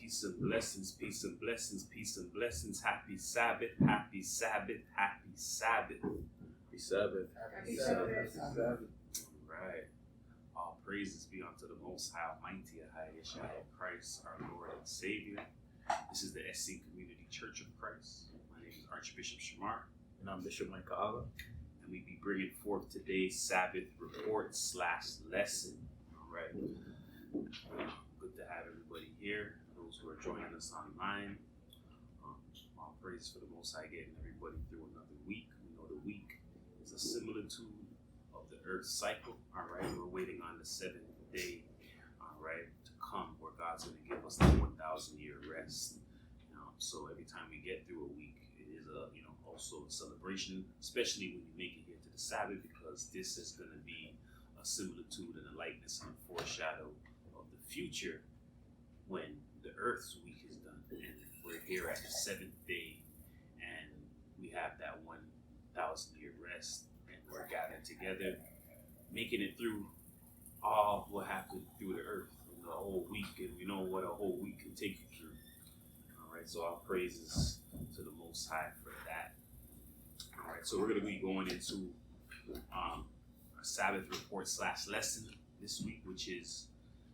Peace and blessings, peace and blessings, peace and blessings. Happy Sabbath, happy Sabbath, happy Sabbath. Happy Sabbath. Happy Sabbath. Happy Sabbath. Right. All praises be unto the Most High, Almighty, Yeshua Christ, our Lord and Savior. This is the SC Community Church of Christ. My name is Archbishop Shamar. And I'm Bishop Mike Kaala. And we be bringing forth today's Sabbath report / lesson. All right. Good to have everybody here. Those who are joining us online. All praise for the Most High getting everybody through another week. We know the week is a similitude of the Earth's cycle. All right. We're waiting on the 7th day. All right. To come where God's going to give us the 1,000-year rest. So every time we get through a week, it is also a celebration, especially when you make it here to the Sabbath, because this is going to be a similitude and a likeness and a foreshadow of the future when the Earth's week is done. And we're here at the 7th day, and we have that 1,000-year rest, and we're gathered together, making it through all what happened through the Earth in the whole week, and we know what a whole week can take you through. All right, so our praises to the Most High for that. All right, so we're going to be going into a Sabbath report / lesson this week, which is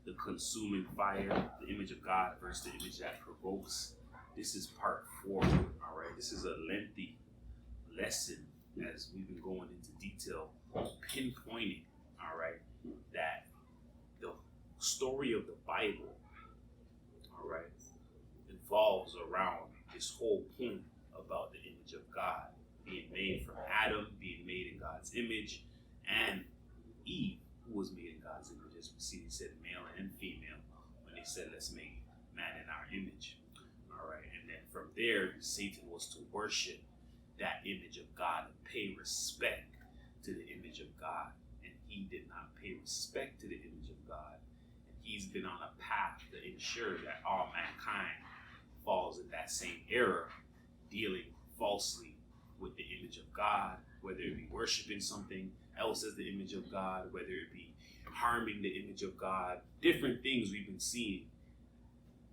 the consuming fire, the image of God versus the image that provokes. This is part 4. All right, this is a lengthy lesson as we've been going into detail, pinpointing, all right, that the story of the Bible, all right, evolves around this whole point about the image of God being made from Adam, being made in God's image, and Eve, who was made in God's image. As we see, he said male and female when they said, let's make man in our image. All right, and then from there, Satan was to worship that image of God and pay respect to the image of God. And he did not pay respect to the image of God. And he's been on a path to ensure that all mankind falls in that same error, dealing falsely with the image of God, whether it be worshiping something else as the image of God, whether it be harming the image of God. Different things we've been seeing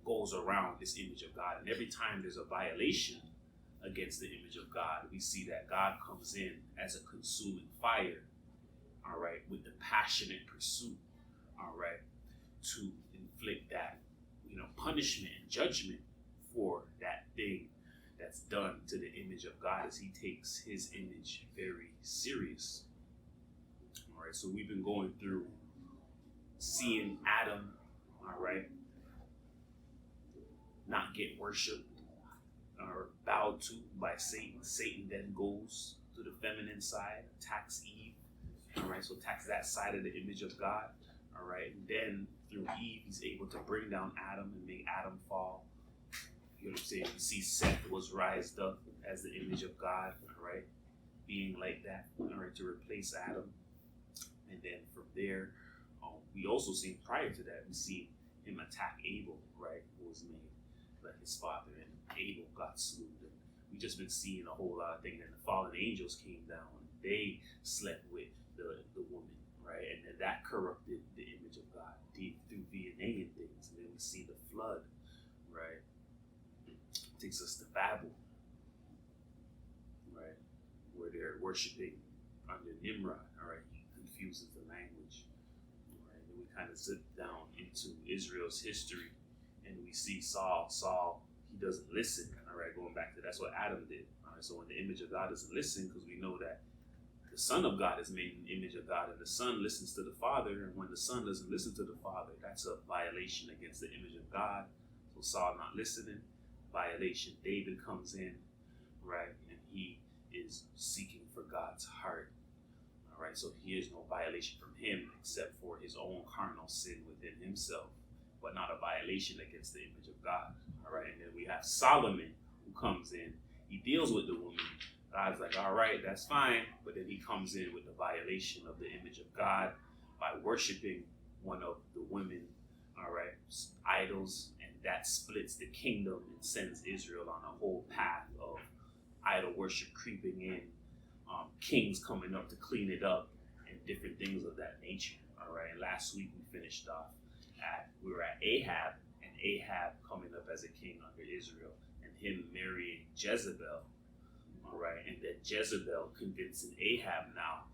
goes around this image of God. And every time there's a violation against the image of God, we see that God comes in as a consuming fire, all right, with the passionate pursuit, all right, to inflict that, punishment and judgment for that thing that's done to the image of God, as he takes his image very serious. All right, so we've been going through seeing Adam, all right, not get worshipped or bowed to by Satan. Satan then goes to the feminine side, attacks Eve, all right, so attacks that side of the image of God, all right, and then through Eve, he's able to bring down Adam and make Adam fall. You know what I'm saying? You see Seth was raised up as the image of God, all right, being like that, all right, to replace Adam. And then from there, we also see prior to that, we see him attack Abel, right, who was made like his father, and Abel got slew. And we just been seeing a whole lot of things. And the fallen angels came down, and they slept with the woman, right, and then that corrupted the image of God through DNA and things. And then we see the flood, right, takes us to Babel, right, where they're worshiping under Nimrod, all right, he confuses the language, all right, and we kind of sit down into Israel's history, and we see Saul, he doesn't listen, all right, going back to that's what Adam did, all right, so when the image of God doesn't listen, because we know that the Son of God is made in the image of God, and the Son listens to the Father, and when the Son doesn't listen to the Father, that's a violation against the image of God. So Saul not listening, violation. David comes in, right, and he is seeking for God's heart, all right, so he is no violation from him except for his own carnal sin within himself, but not a violation against the image of God, all right. And then we have Solomon, who comes in, he deals with the woman. God's like, all right, that's fine, but then he comes in with the violation of the image of God by worshiping one of the women, all right, idols, and that splits the kingdom and sends Israel on a whole path of idol worship creeping in, kings coming up to clean it up, and different things of that nature, all right. And last week we finished off we were at Ahab, and Ahab coming up as a king under Israel, and him marrying Jezebel. All right, and then Jezebel convincing Ahab now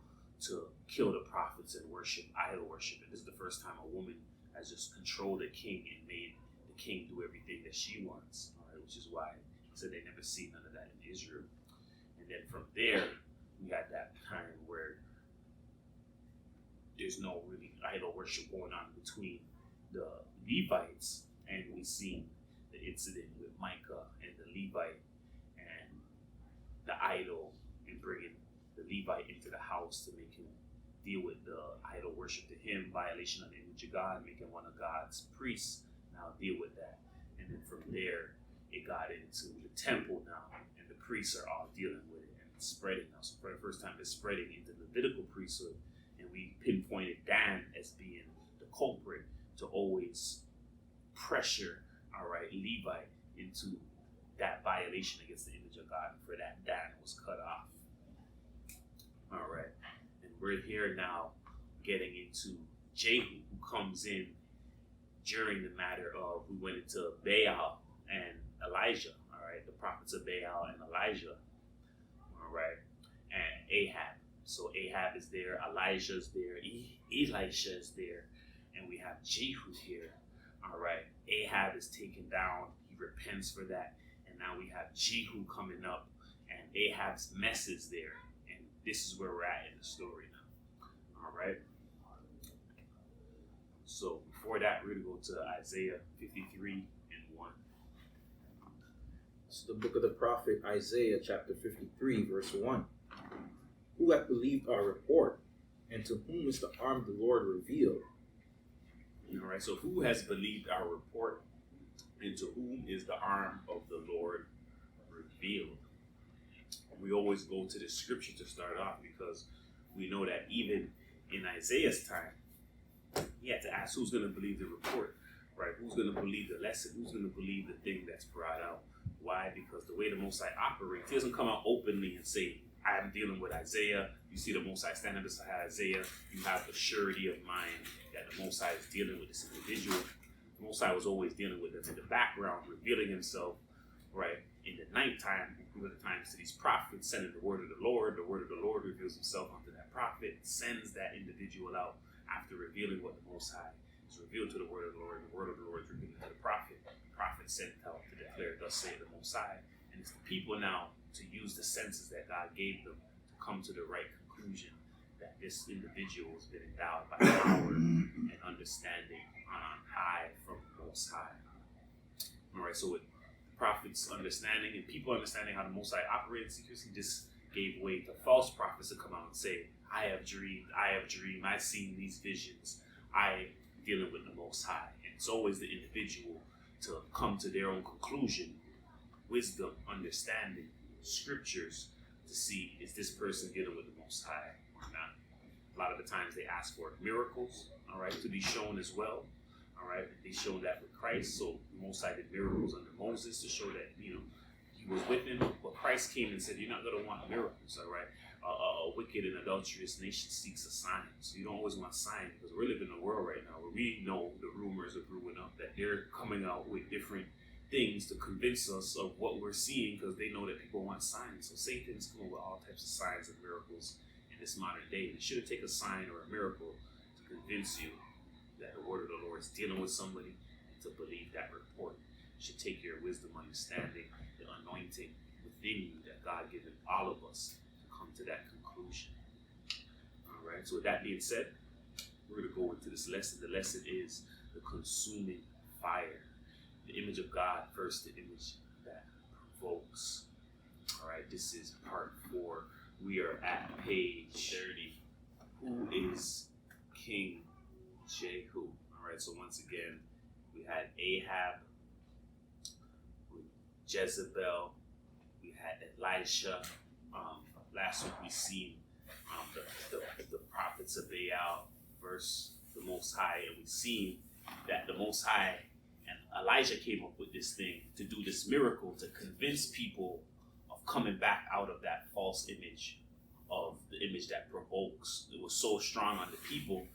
to kill the prophets and idol worship. And this is the first time a woman has just controlled a king and made the king do everything that she wants. All right, which is why he said they never see none of that in Israel. And then from there, we had that time where there's no really idol worship going on between the Levites, and we see the incident with Micah and the Levite and the idol, and bringing the Levite into the house to make him deal with the idol worship to him, violation of the image of God, making one of God's priests now deal with that. And then from there, it got into the temple now, and the priests are all dealing with it and it's spreading now. So for the first time, it's spreading into the Levitical priesthood, and we pinpointed Dan as being the culprit to always pressure, all right, Levi into that violation against the image of God. And for that, Dan was cut off. All right, and we're here now getting into Jehu, who comes in during the matter of, we went into Baal and Elijah, all right, the prophets of Baal and Elijah, all right, and Ahab. So Ahab is there, Elijah's there, Elisha is there, and we have Jehu here, all right. Ahab is taken down, he repents for that, and now we have Jehu coming up, and Ahab's mess is there, and this is where we're at in the story now, all right. So before that, we're going to go to Isaiah 53 and 1. It's the book of the prophet Isaiah, chapter 53, verse 1. Who hath believed our report, and to whom is the arm of the Lord revealed? All right, so who has believed our report, and to whom is the arm of the Lord revealed? We always go to the scripture to start off, because we know that even in Isaiah's time, he had to ask who's going to believe the report, right? Who's going to believe the lesson? Who's going to believe the thing that's brought out? Why? Because the way the Most High operates, he doesn't come out openly and say, I'm dealing with Isaiah. You see the Most High standing beside Isaiah. You have the surety of mind that the Most High is dealing with this individual. The Most High was always dealing with them in the background, revealing himself, right? In the nighttime, one of the times to these prophets, sending the word of the Lord. The word of the Lord reveals himself unto that prophet, sends that individual out after revealing what the Most High is revealed to the word of the Lord. The word of the Lord is revealed to the prophet. The prophet sent out to declare, thus saith the Most High. And it's the people now to use the senses that God gave them to come to the right conclusion that this individual has been endowed by power and understanding on high from the Most High. All right, so with prophets understanding and people understanding how the Most High operates, he just gave way to false prophets to come out and say, I have dreamed, I've seen these visions, I dealing with the Most High. And it's always the individual to come to their own conclusion, wisdom, understanding, scriptures, to see, is this person dealing with the Most High or not? A lot of the times they ask for miracles, all right, to be shown as well, all right. They showed that with Christ, so the Most High did miracles under Moses to show that, he was with him, but Christ came and said, you're not going to want miracles, all right. A wicked and adulterous nation seeks a sign, so you don't always want signs, because we're living in a world right now where we know the rumors are brewing up that they're coming out with different things to convince us of what we're seeing, because they know that people want signs. So Satan's coming with all types of signs and miracles in this modern day. It shouldn't take a sign or a miracle to convince you that the word of the Lord is dealing with somebody and to believe that report. It should take your wisdom, understanding, the anointing within you that God given all of us to come to that conclusion. All right, so with that being said, we're going to go into this lesson. The lesson is the consuming fire. The image of God first, the image that provokes. All right, this is part 4. We are at page 30. Who is King Jehu? All right, so once again, we had Ahab, Jezebel, we had Elisha. Last week we seen the prophets of Baal versus the Most High, and we seen that the Most High and Elijah came up with this thing to do this miracle to convince people of coming back out of that false image, of the image that provokes. It was so strong on the people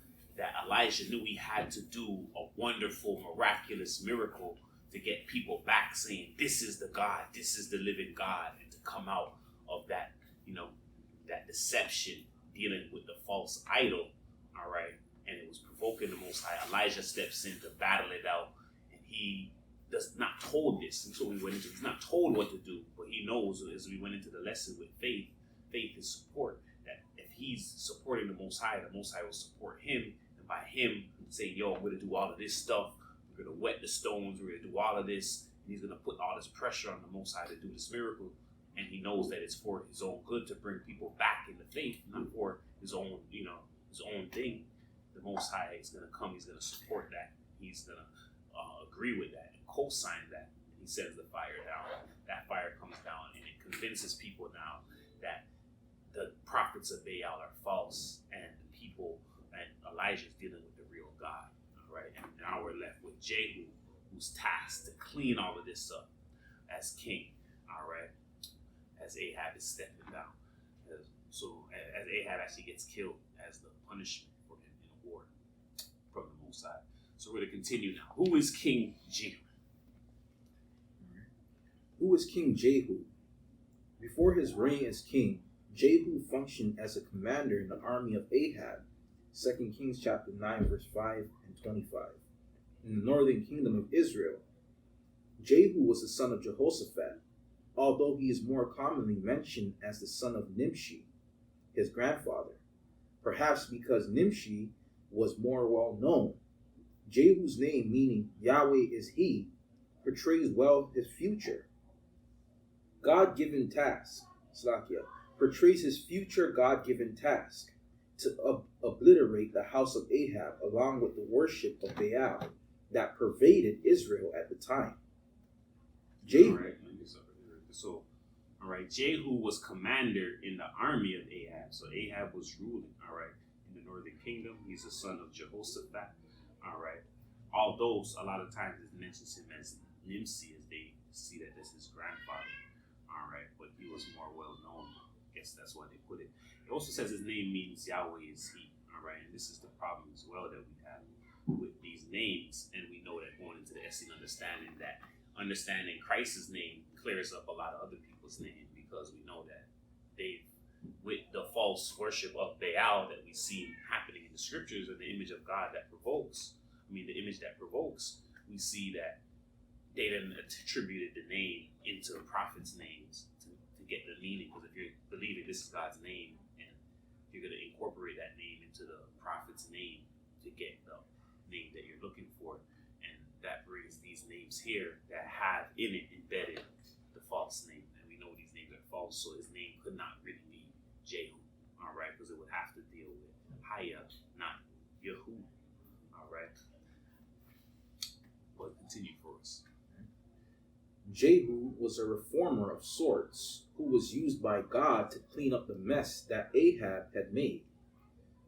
that Elijah knew he had to do a wonderful, miraculous miracle to get people back saying, this is the God, this is the living God, and to come out of that, that deception dealing with the false idol, all right? And it was provoking the Most High. Elijah steps in to battle it out, and he does not told this until we went into. He's not told what to do, but he knows as we went into the lesson with faith. Faith is support. That if he's supporting the Most High will support him, and by him saying, "Yo, I'm going to do all of this stuff. We're going to wet the stones. We're going to do all of this." And he's going to put all this pressure on the Most High to do this miracle, and he knows that it's for his own good to bring people back into faith, not for his own, his own thing. The Most High is going to come. He's going to support that. He's going to agree with that and co-sign that. He sends the fire down. That fire comes down, and it convinces people now that the prophets of Baal are false, and the people and Elijah is dealing with the real God. All right, and now we're left with Jehu, who's tasked to clean all of this up as king. All right, as Ahab is stepping down. So as Ahab actually gets killed as the punishment for him in a war from the Most High. So we're going to continue now. Who is King Jehu? Who is King Jehu? Before his reign as king, Jehu functioned as a commander in the army of Ahab, 2 Kings chapter 9, verse 5 and 25, in the northern kingdom of Israel. Jehu was the son of Jehoshaphat, although he is more commonly mentioned as the son of Nimshi, his grandfather, perhaps because Nimshi was more well known. Jehu's name, meaning Yahweh is he, portrays well his future God-given task, portrays his future God-given task to obliterate the house of Ahab along with the worship of Baal that pervaded Israel at the time. Jehu. All right, Jehu was commander in the army of Ahab. So Ahab was ruling, all right, in the northern kingdom. He's the son of Jehoshaphat, all right. Although a lot of times it mentions him as Nimsi, as they see that this is his grandfather, all right, but he was more well known. I guess that's why they put it. It also says his name means Yahweh is he, all right, and this is the problem as well that we have with these names, and we know that going into the essay understanding that understanding Christ's name clears up a lot of other people's name, because we know that they, with the false worship of Baal that we see happening in the scriptures, and the image of God that provokes, the image that provokes, we see that they then attributed the name into the prophets' names to get the meaning. Because if you're believing this is God's name, and you're going to incorporate that name into the prophet's name to get the name that you're looking for, and that brings these names here that have in it embedded the false name, and we know these names are false, so his name could not really be Jehu, all right, because it would have to deal with Haya, not Yehu, all right. But continue for us. Jehu was a reformer of sorts who was used by God to clean up the mess that Ahab had made.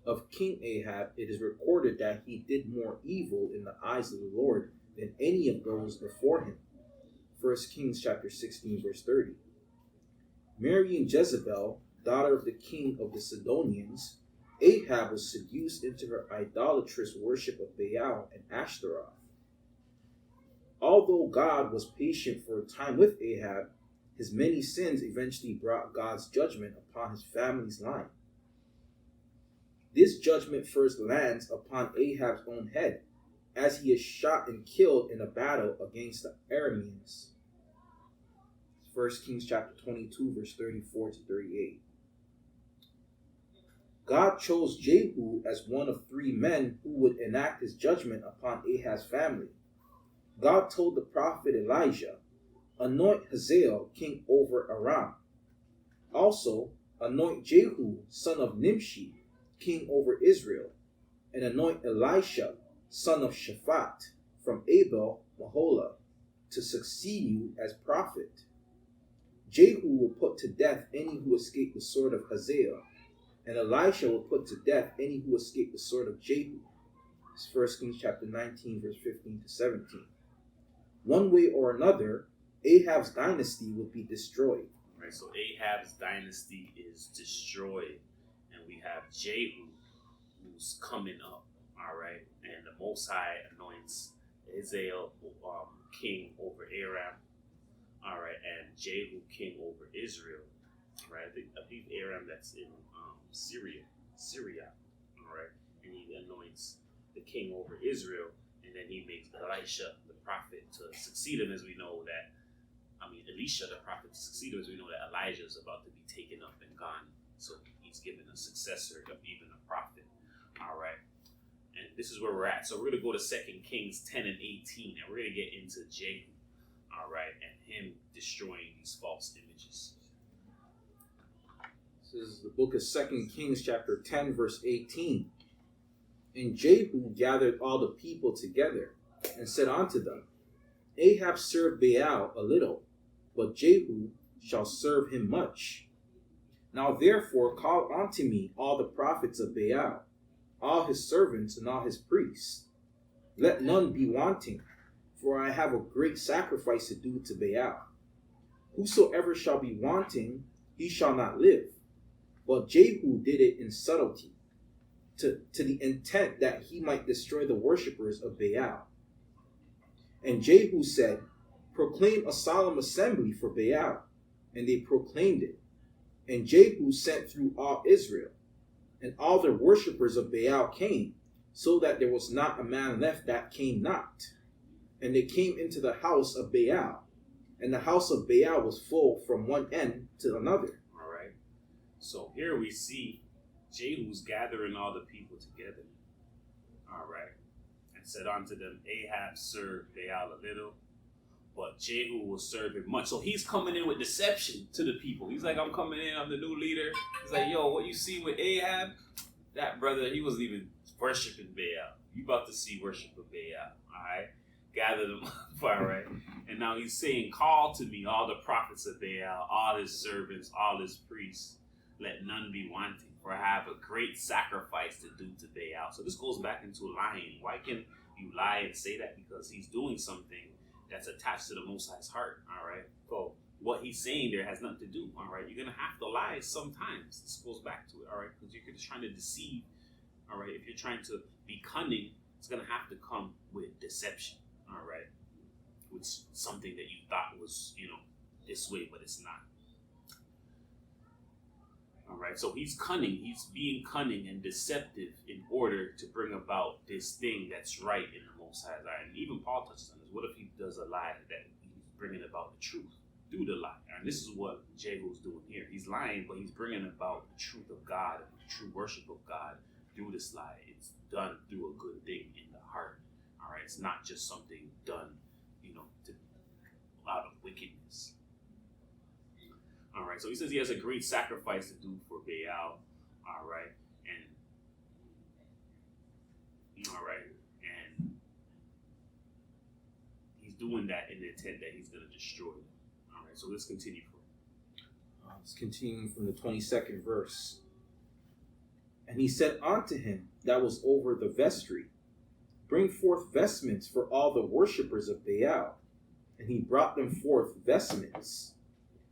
Of King Ahab, it is recorded that he did more evil in the eyes of the Lord than any of those before him. 1 Kings chapter 16, verse 30. Marrying Jezebel, daughter of the king of the Sidonians, Ahab was seduced into her idolatrous worship of Baal and Ashtaroth. Although God was patient for a time with Ahab, his many sins eventually brought God's judgment upon his family's line. This judgment first lands upon Ahab's own head, as he is shot and killed in a battle against the Arameans. 1 Kings chapter 22, verse 34 to 38. God chose Jehu as one of 3 men who would enact his judgment upon Ahab's family. God told the prophet Elijah, anoint Hazael king over Aram. Also, anoint Jehu, son of Nimshi, king over Israel, and anoint Elisha, son of Shaphat, from Abel Maholah, to succeed you as prophet. Jehu will put to death any who escape the sword of Hazael, and Elisha will put to death any who escape the sword of Jehu. It's 1 Kings chapter 19, verse 15 to 17. One way or another, Ahab's dynasty would be destroyed. Right, so Ahab's dynasty is destroyed, and we have Jehu who's coming up, All right, and the Most High anoints Hazael king over Aram. All right, and Jehu king over Israel. All right, I believe Aram that's in Syria. All right, and he anoints the king over Israel, and then he makes Elisha the prophet to succeed him, as we know that. Elisha the prophet to succeed him, as we know that Elijah is about to be taken up and gone. So he's given a successor of even a prophet. All right. And this is where we're at. So we're going to go to 2 Kings 10 and 18, and we're going to get into Jehu, all right, and him destroying these false images. This is the book of 2 Kings chapter 10, verse 18. And Jehu gathered all the people together and said unto them, Ahab served Baal a little, but Jehu shall serve him much. Now therefore call unto me all the prophets of Baal, all his servants and all his priests. Let none be wanting, for I have a great sacrifice to do to Baal. Whosoever shall be wanting, he shall not live. But Jehu did it in subtlety, to the intent that he might destroy the worshippers of Baal. And Jehu said, Proclaim a solemn assembly for Baal. And they proclaimed it. And Jehu sent through all Israel, and all the worshippers of Baal came, so that there was not a man left that came not. And they came into the house of Baal, and the house of Baal was full from one end to another. All right. So here we see Jehu's gathering all the people together. All right. And said unto them, Ahab served Baal a little, but Jehu will serve him much. So he's coming in with deception to the people. He's like, I'm coming in, I'm the new leader. He's like, yo, what you see with Ahab? That brother, he wasn't even worshiping Baal. You about to see worship of Baal. All right. Gather them up. All right. And now he's saying, call to me all the prophets of Baal, all his servants, all his priests. Let none be wanting, for I have a great sacrifice to do to Baal. So this goes back into lying. Why can you lie and say that? Because he's doing something that's attached to the Most High's heart. All right. So what he's saying there has nothing to do. All right. You're going to have to lie sometimes. This goes back to it. All right. Because you're just trying to deceive. All right. If you're trying to be cunning, it's going to have to come with deception. All right. With something that you thought was, this way, but it's not. All right, so he's cunning. He's being cunning and deceptive in order to bring about this thing that's right in the Most High's eye. And even Paul touches on this. What if he does a lie that he's bringing about the truth through the lie? And this is what Jehu's doing here. He's lying, but he's bringing about the truth of God, the true worship of God through this lie. It's done through a good thing in the heart. All right, it's not just something done, out of wickedness. All right, so he says he has a great sacrifice to do for Baal. All right, and he's doing that in the intent that he's going to destroy them. All right, so let's continue. Let's continue from the 22nd verse. And he said unto him that was over the vestry, Bring forth vestments for all the worshippers of Baal. And he brought them forth vestments.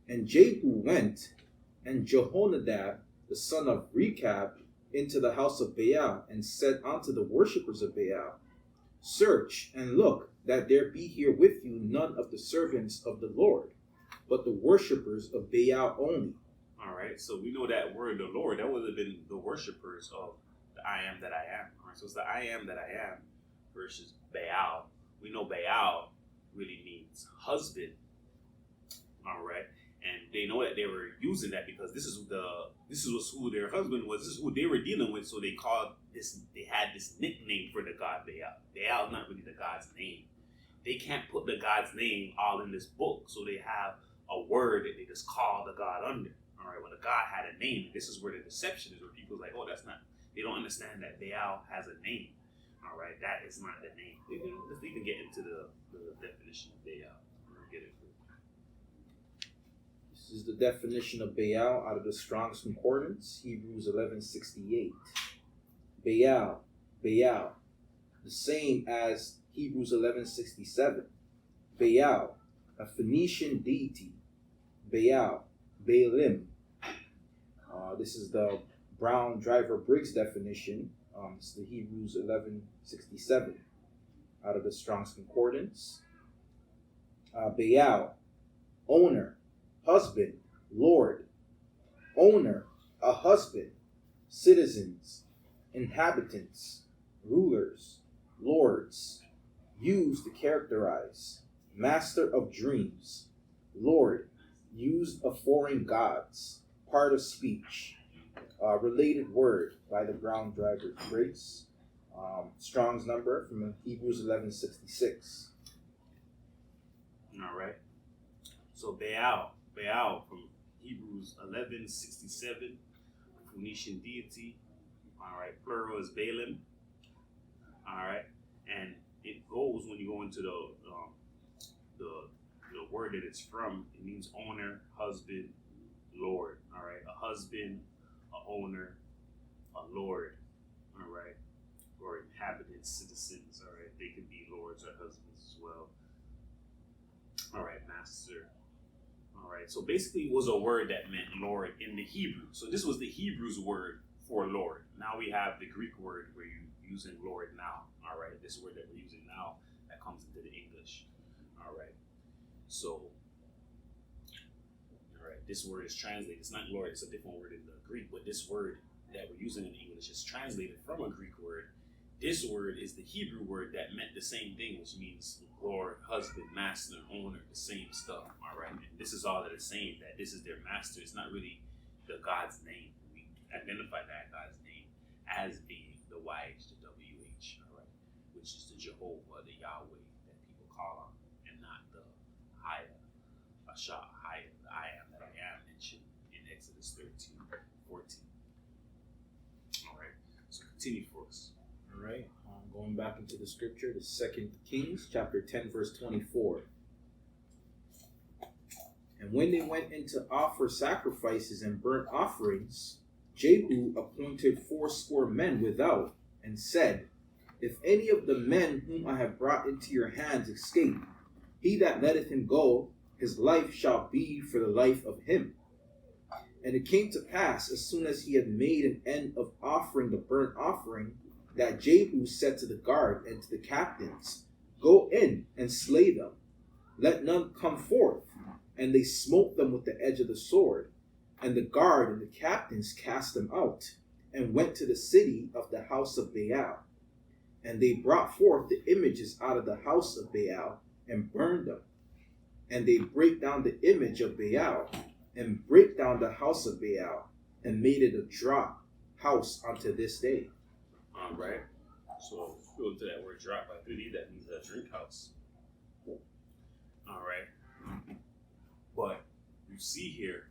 And Jehu went, and Jehonadab, the son of Rechab, into the house of Baal, and said unto the worshippers of Baal, Search and look, that there be here with you none of the servants of the Lord, but the worshippers of Baal only. All right, so we know that word, the Lord, that would have been the worshippers of the I am that I am. All right, so it's the I am that I am versus Baal. We know Baal really means husband. All right. And they know that they were using that because this was who their husband was. This is who they were dealing with. So they had this nickname for the god Baal. Baal is not really the god's name. They can't put the god's name all in this book. So they have a word that they just call the god under. All right. When the god had a name, this is where the deception is, where people's like, oh, that's not, they don't understand that Baal has a name. All right. That is not the name. Let's even get into the definition of Baal. We'll get it. This is the definition of Baal out of the Strong's Concordance, Hebrews 11:68. Baal, Baal, the same as Hebrews 11:67. Baal, a Phoenician deity. Baal, Baalim. This is the Brown Driver Briggs definition, It's the Hebrews 11:67 out of the Strong's Concordance. Baal, owner, husband, lord. Owner, a husband, citizens, inhabitants, rulers, lords, used to characterize, master of dreams, lord, used of foreign gods, part of speech, related word by the Brown Driver Grace, Strong's number from Hebrews 11:66. All right. So Baal from Hebrews 11:67, Phoenician deity. All right. Plural is Balaam. All right. And it goes when you go into the word that it's from. It means owner, husband, lord. All right. A husband, a owner, a lord. All right. Or inhabitants, citizens. All right. They can be lords or husbands as well. All right, master. All right, so basically it was a word that meant Lord in the Hebrew. So this was the Hebrew's word for Lord. Now we have the Greek word where you're using Lord now. All right, this word that we're using now that comes into the English. All right, so this word is translated. It's not Lord, it's a different word in the Greek, but this word that we're using in English is translated from a Greek word. This word is the Hebrew word that meant the same thing, which means Lord, husband, master, owner, the same stuff. All right, and this is all that it's saying, that this is their master. It's not really the God's name. We identify that God's name as being the YH, the WH, all right, which is the Jehovah, the Yahweh that people call on, and not the Haya, Asha, Haya, the I am that I am mentioned in Exodus 13:14. All right, so continue for us. All right, going back into the scripture, the 2 Kings chapter 10 verse 24. And when they went in to offer sacrifices and burnt offerings, Jehu appointed 80 men without, and said, if any of the men whom I have brought into your hands escape, he that letteth him go, his life shall be for the life of him. And it came to pass, as soon as he had made an end of offering the burnt offering, that Jehu said to the guard and to the captains, go in and slay them, let none come forth. And they smote them with the edge of the sword. And the guard and the captains cast them out, and went to the city of the house of Baal. And they brought forth the images out of the house of Baal, and burned them. And they brake down the image of Baal, and brake down the house of Baal, and made it a drop house unto this day. All right. So go into that word drop. I believe that means a drink house. All right. But you see here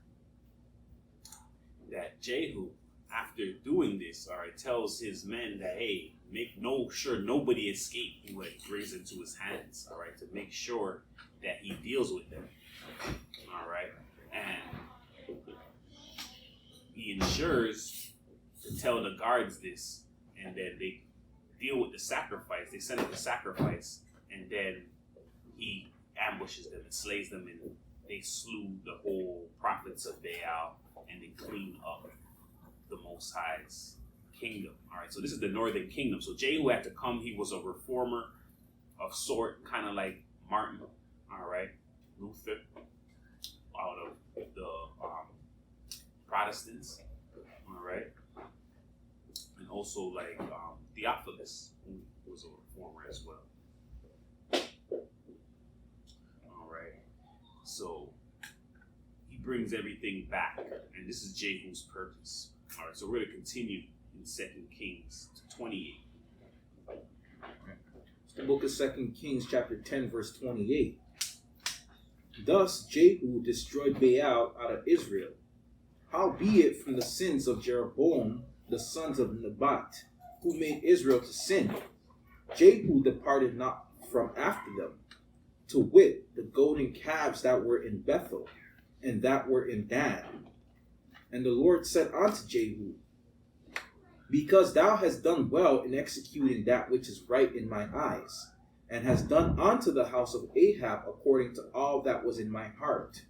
that Jehu, after doing this, all right, tells his men that, hey, make sure nobody escape who he brings into his hands, all right, to make sure that he deals with them. All right. And he ensures to tell the guards this. And then they deal with the sacrifice. They send up the sacrifice, and then he ambushes them and slays them, and they slew the whole prophets of Baal, and they cleaned up the Most High's kingdom. All right, so this is the northern kingdom. So Jehu had to come. He was a reformer of sort, kind of like Martin. All right, Luther, out of the Protestants. All right. And also like Theophilus, who was a reformer as well. All right. So he brings everything back, and this is Jehu's purpose. All right. So we're going to continue in 2 Kings 28. It's the book of 2 Kings chapter 10 verse 28. Thus Jehu destroyed Baal out of Israel. Howbeit from the sins of Jeroboam, the sons of Nebat, who made Israel to sin, Jehu departed not from after them, to wit, the golden calves that were in Bethel, and that were in Dan. And the Lord said unto Jehu, because thou hast done well in executing that which is right in mine eyes, and hast done unto the house of Ahab according to all that was in my heart,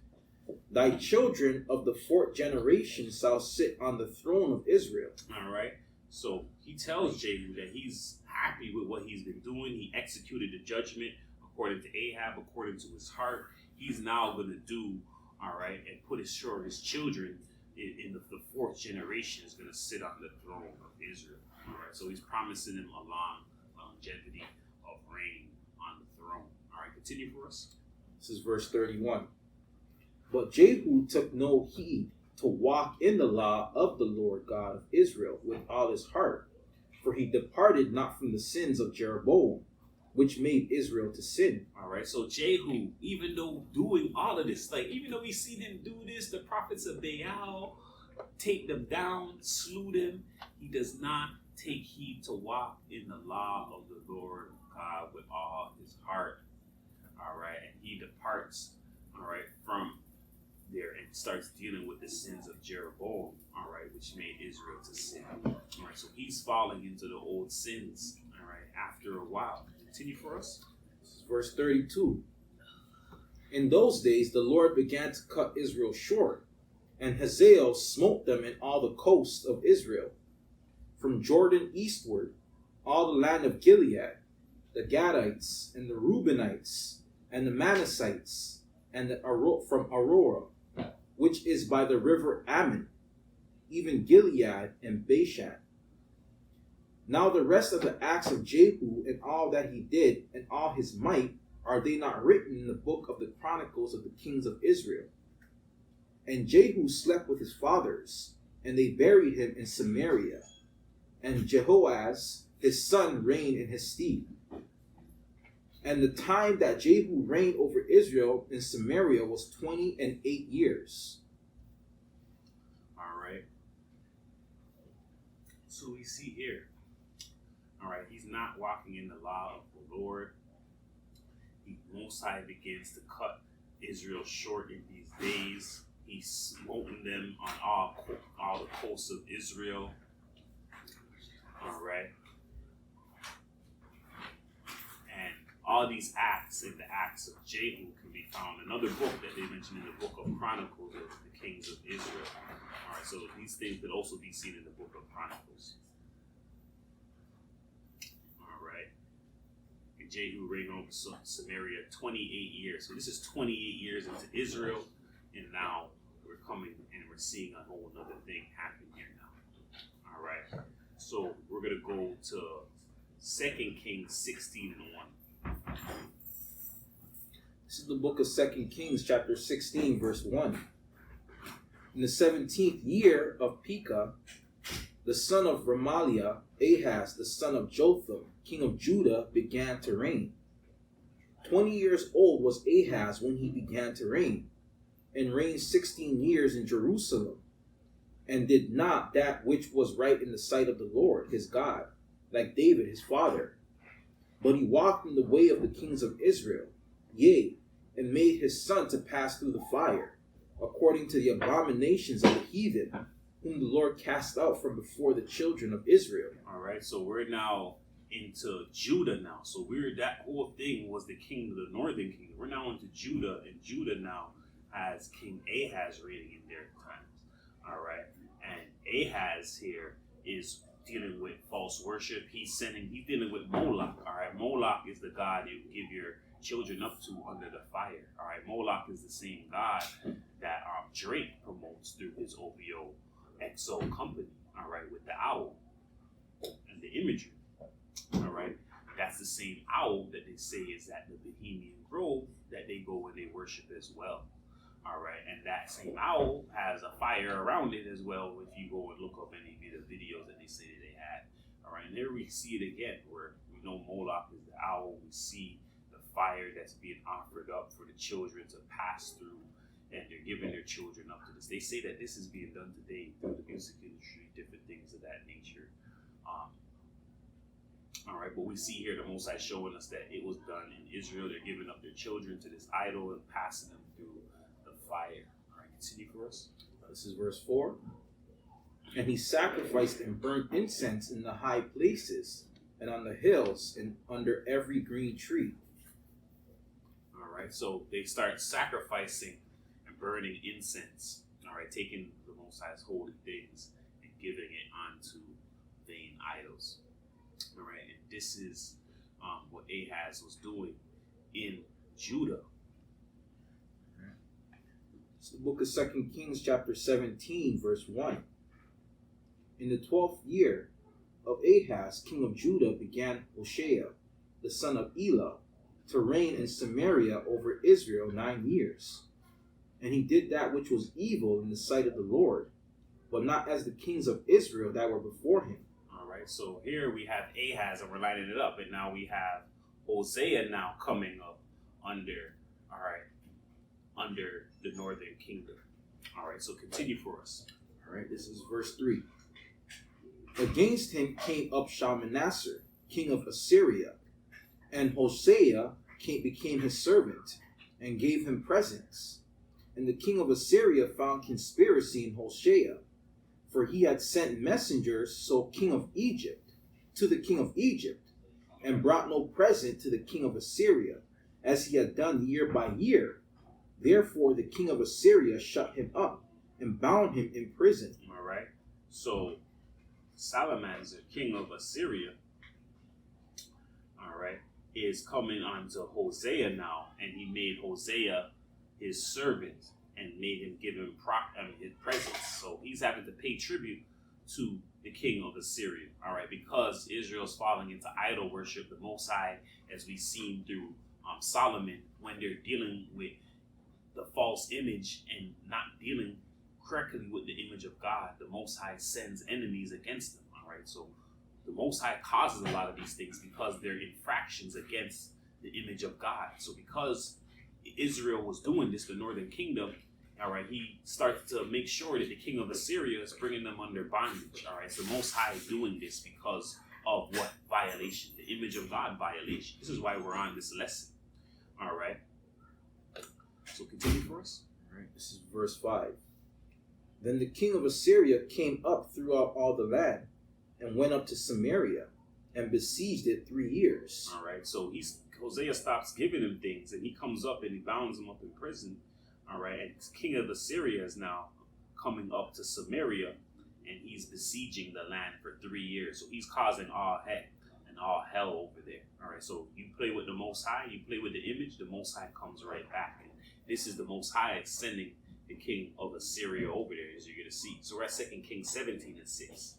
thy children of the 4th generation shall sit on the throne of Israel. All right. So he tells Jehu that he's happy with what he's been doing. He executed the judgment according to Ahab, according to his heart. He's now going to do, all right, and put his children in the fourth generation is going to sit on the throne of Israel. All right, so he's promising him a long longevity of reign on the throne. All right, continue for us. This is verse 31. But Jehu took no heed to walk in the law of the Lord God of Israel with all his heart, for he departed not from the sins of Jeroboam, which made Israel to sin. All right, so Jehu, even though doing all of this, like even though we see them do this, the prophets of Baal take them down, slew them, he does not take heed to walk in the law of the Lord God with all his heart. All right, and he departs, all right, from there and starts dealing with the sins of Jeroboam, all right, which made Israel to sin. All right, so he's falling into the old sins, all right, after a while. Continue for us. This is verse 32. In those days, the Lord began to cut Israel short, and Hazael smote them in all the coasts of Israel, from Jordan eastward, all the land of Gilead, the Gadites, and the Reubenites, and the Manassites, and from Aurora, which is by the river Ammon, even Gilead and Bashan. Now the rest of the acts of Jehu and all that he did and all his might, are they not written in the book of the Chronicles of the kings of Israel? And Jehu slept with his fathers, and they buried him in Samaria. And Jehoaz his son reigned in his stead. And the time that Jehu reigned over Israel in Samaria was 28 years. All right. So we see here, all right, he's not walking in the law of the Lord. He Most High begins to cut Israel short in these days. He's smoting them on all the coasts of Israel. All right. And all these acts and the acts of Jehu can be found in another book that they mentioned in the book of Chronicles of the kings of Israel. All right, so these things could also be seen in the book of Chronicles. All right. And Jehu reigned over Samaria 28 years. So this is 28 years into Israel, and now we're coming and we're seeing a whole other thing happen here now. All right. So we're going to go to 2 Kings 16 and 1. This is the book of 2 Kings, chapter 16, verse 1. In the 17th year of Pekah, the son of Remaliah, Ahaz, the son of Jotham, king of Judah, began to reign. 20 years old was Ahaz when he began to reign, and reigned 16 years in Jerusalem, and did not that which was right in the sight of the Lord his God, like David his father. But he walked in the way of the kings of Israel, yea, and made his son to pass through the fire, according to the abominations of the heathen, whom the Lord cast out from before the children of Israel. All right, so we're now into Judah now. So that whole thing was the king of the northern kingdom. We're now into Judah, and Judah now has King Ahaz reigning in their times. All right, and Ahaz here is dealing with false worship. He's dealing with Moloch. All right, Moloch is the god you give your children up to under the fire. All right, Moloch is the same god that Drake promotes through his OVO XO company. All right, with the owl and the imagery. All right, that's the same owl that they say is at the Bohemian Grove that they go and they worship as well. All right, and that same owl has a fire around it as well. If you go and look up any of the videos that they say that they had. All right, and there we see it again, where we know Moloch is the owl. We see the fire that's being offered up for the children to pass through, and they're giving their children up to this. They say that this is being done today through the music industry, different things of that nature. All right, but we see here the Most High showing us that it was done in Israel. They're giving up their children to this idol and passing them through the fire. All right, continue for us. This is verse 4. And he sacrificed and burnt incense in the high places, and on the hills, and under every green tree. All right, so they start sacrificing and burning incense. All right, taking the Most High's holy things and giving it onto vain idols. All right, and this is what Ahaz was doing in Judah. It's the book of 2 Kings chapter 17, verse 1. In the 12th year of Ahaz, king of Judah, began Hoshea, the son of Elah, to reign in Samaria over Israel 9 years. And he did that which was evil in the sight of the Lord, but not as the kings of Israel that were before him. All right, so here we have Ahaz, and we're lining it up, and now we have Hosea now coming up under, all right, under the northern kingdom. All right, so continue for us. All right, this is verse 3. Against him came up Shalmaneser, king of Assyria, and Hosea became his servant, and gave him presents. And the king of Assyria found conspiracy in Hosea, for he had sent messengers to the king of Egypt, and brought no present to the king of Assyria, as he had done year by year. Therefore the king of Assyria shut him up, and bound him in prison. All right, so Salmanaser, king of Assyria, all right, is coming onto Hosea now, and he made Hosea his servant and made him give him his presents. So he's having to pay tribute to the king of Assyria, all right, because Israel's falling into idol worship. The Most High, as we've seen through Solomon, when they're dealing with the false image and not dealing correctly with the image of God, the Most High sends enemies against them, all right. So the Most High causes a lot of these things because they're infractions against the image of God. So because Israel was doing this, the northern kingdom, all right, he started to make sure that the king of Assyria is bringing them under bondage, all right. So Most High is doing this because of what violation? The image of God violation. This is why we're on this lesson, all right. So continue for us. All right, this is verse 5. Then the king of Assyria came up throughout all the land, and went up to Samaria, and besieged it 3 years. All right, so Hosea stops giving him things, and he comes up and he bounds him up in prison. All right, and king of Assyria is now coming up to Samaria, and he's besieging the land for 3 years. So he's causing all heck and all hell over there. All right, so you play with the Most High, you play with the image, the Most High comes right back. And this is the Most High sending the king of Assyria over there, as you're going to see. So we're at 2 Kings 17 and 6.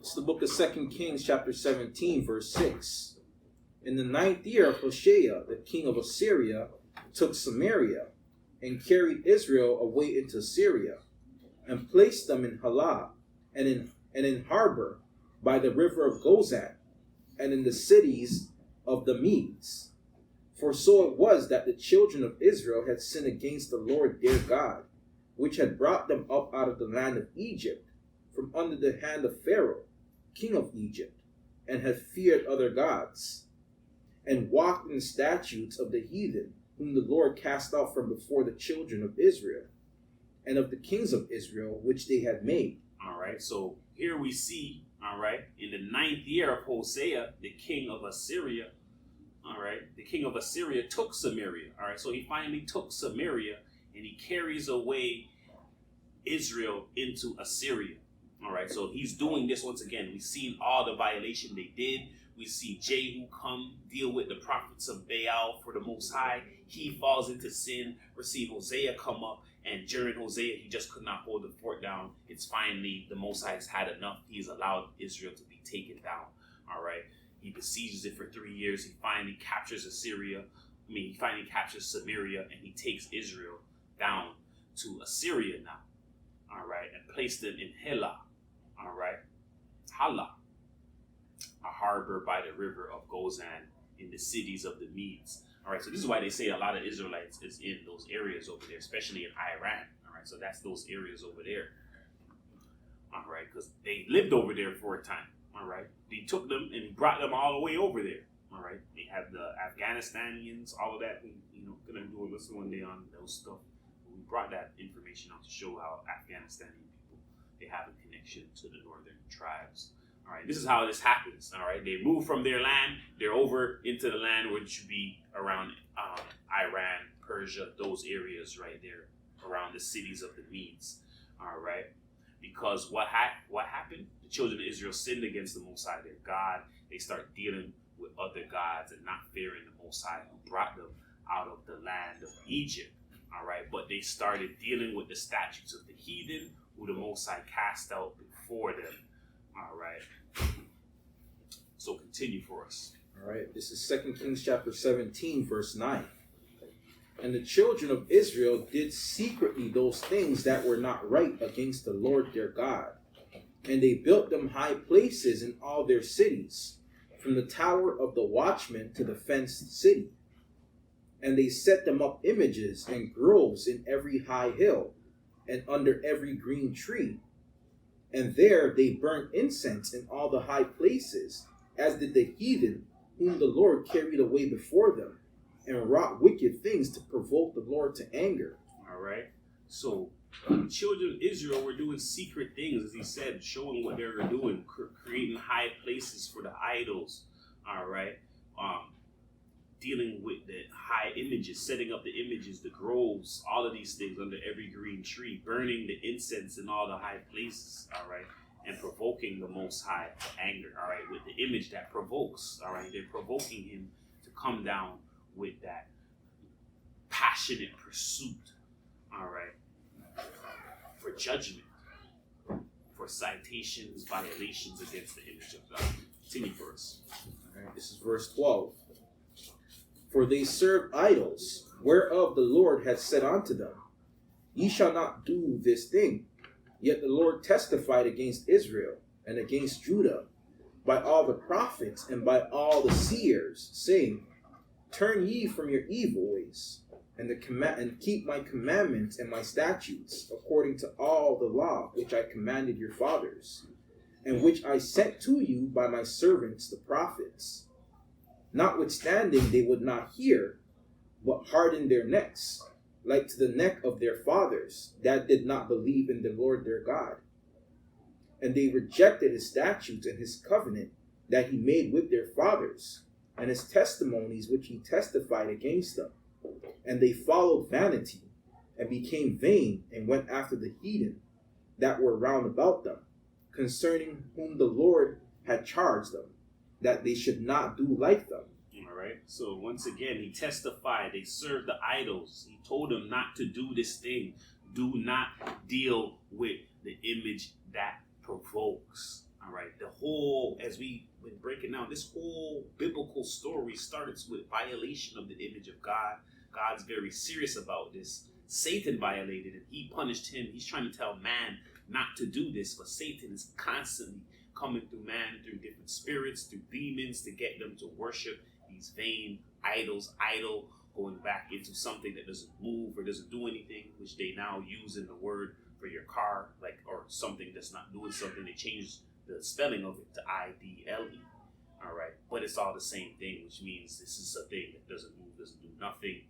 It's the book of 2 Kings chapter 17, verse 6. In the 9th year of Hoshea, the king of Assyria took Samaria, and carried Israel away into Syria, and placed them in Halah, and in harbor by the river of Gozan, and in the cities of the Medes. For so it was that the children of Israel had sinned against the Lord their God, which had brought them up out of the land of Egypt, from under the hand of Pharaoh, king of Egypt, and had feared other gods, and walked in the statutes of the heathen, whom the Lord cast out from before the children of Israel, and of the kings of Israel, which they had made. All right, so here we see, all right, in the 9th year of Hosea, the king of Assyria, all right, the king of Assyria took Samaria. All right, so he finally took Samaria, and he carries away Israel into Assyria. All right, so he's doing this once again. We've seen all the violation they did. We see Jehu come deal with the prophets of Baal for the Most High. He falls into sin. We see Hosea come up, and during Hosea, he just could not hold the fort down. It's finally the Most High has had enough. He's allowed Israel to be taken down. All right, he besieges it for 3 years. He finally captures he finally captures Samaria, and he takes Israel down to Assyria now. All right, and placed them in Halah. All right, Halah, a harbor by the river of Gozan, in the cities of the Medes. All right, so this is why they say a lot of Israelites is in those areas over there, especially in Iran. All right, so that's those areas over there. All right, because they lived over there for a time. All right, he took them and he brought them all the way over there. All right, they have the Afghanistanians, all of that. Gonna do a listen one day on those stuff. We brought that information out to show how Afghanistani people, they have a connection to the northern tribes. All right, this is how this happens. All right, they move from their land, they're over into the land which would be around Iran, Persia, those areas right there, around the cities of the Medes. All right, Because what happened? The children of Israel sinned against the Most High, their God. They start dealing with other gods and not fearing the Most High, who brought them out of the land of Egypt. All right, but they started dealing with the statutes of the heathen, who the Most High cast out before them. All right. So continue for us. All right, this is 2 Kings chapter 17, verse 9. And the children of Israel did secretly those things that were not right against the Lord their God. And they built them high places in all their cities, from the tower of the watchman to the fenced city. And they set them up images and groves in every high hill, and under every green tree. And there they burnt incense in all the high places, as did the heathen, whom the Lord carried away before them, and wrought wicked things to provoke the Lord to anger. All right. So the children of Israel were doing secret things, as he said, showing what they were doing, creating high places for the idols. All right. Dealing with the high images, setting up the images, the groves, all of these things under every green tree, burning the incense in all the high places. All right. And provoking the Most High to anger. All right. With the image that provokes. All right. They're provoking him to come down with that passionate pursuit, all right, for judgment, for citations, violations against the image of God. Continue for us. All right, this is verse 12. For they serve idols, whereof the Lord hath said unto them, Ye shall not do this thing. Yet the Lord testified against Israel and against Judah by all the prophets and by all the seers, saying, Turn ye from your evil ways, and keep my commandments and my statutes, according to all the law which I commanded your fathers, and which I sent to you by my servants the prophets. Notwithstanding they would not hear, but hardened their necks, like to the neck of their fathers, that did not believe in the Lord their God. And they rejected his statutes and his covenant that he made with their fathers, and his testimonies which he testified against them. And they followed vanity, and became vain, and went after the heathen that were round about them, concerning whom the Lord had charged them, that they should not do like them. All right. So once again, he testified. They served the idols. He told them not to do this thing. Do not deal with the image that provokes. All right. The whole, as we've been breaking down, this whole biblical story starts with violation of the image of God. God's very serious about this. Satan violated it. He punished him. He's trying to tell man not to do this, but Satan is constantly coming through man, through different spirits, through demons, to get them to worship these vain idols, going back into something that doesn't move or doesn't do anything, which they now use in the word for your car, like, or something that's not doing something. They change the spelling of it to IDLE. All right, but it's all the same thing, which means this is a thing that doesn't move, doesn't do nothing,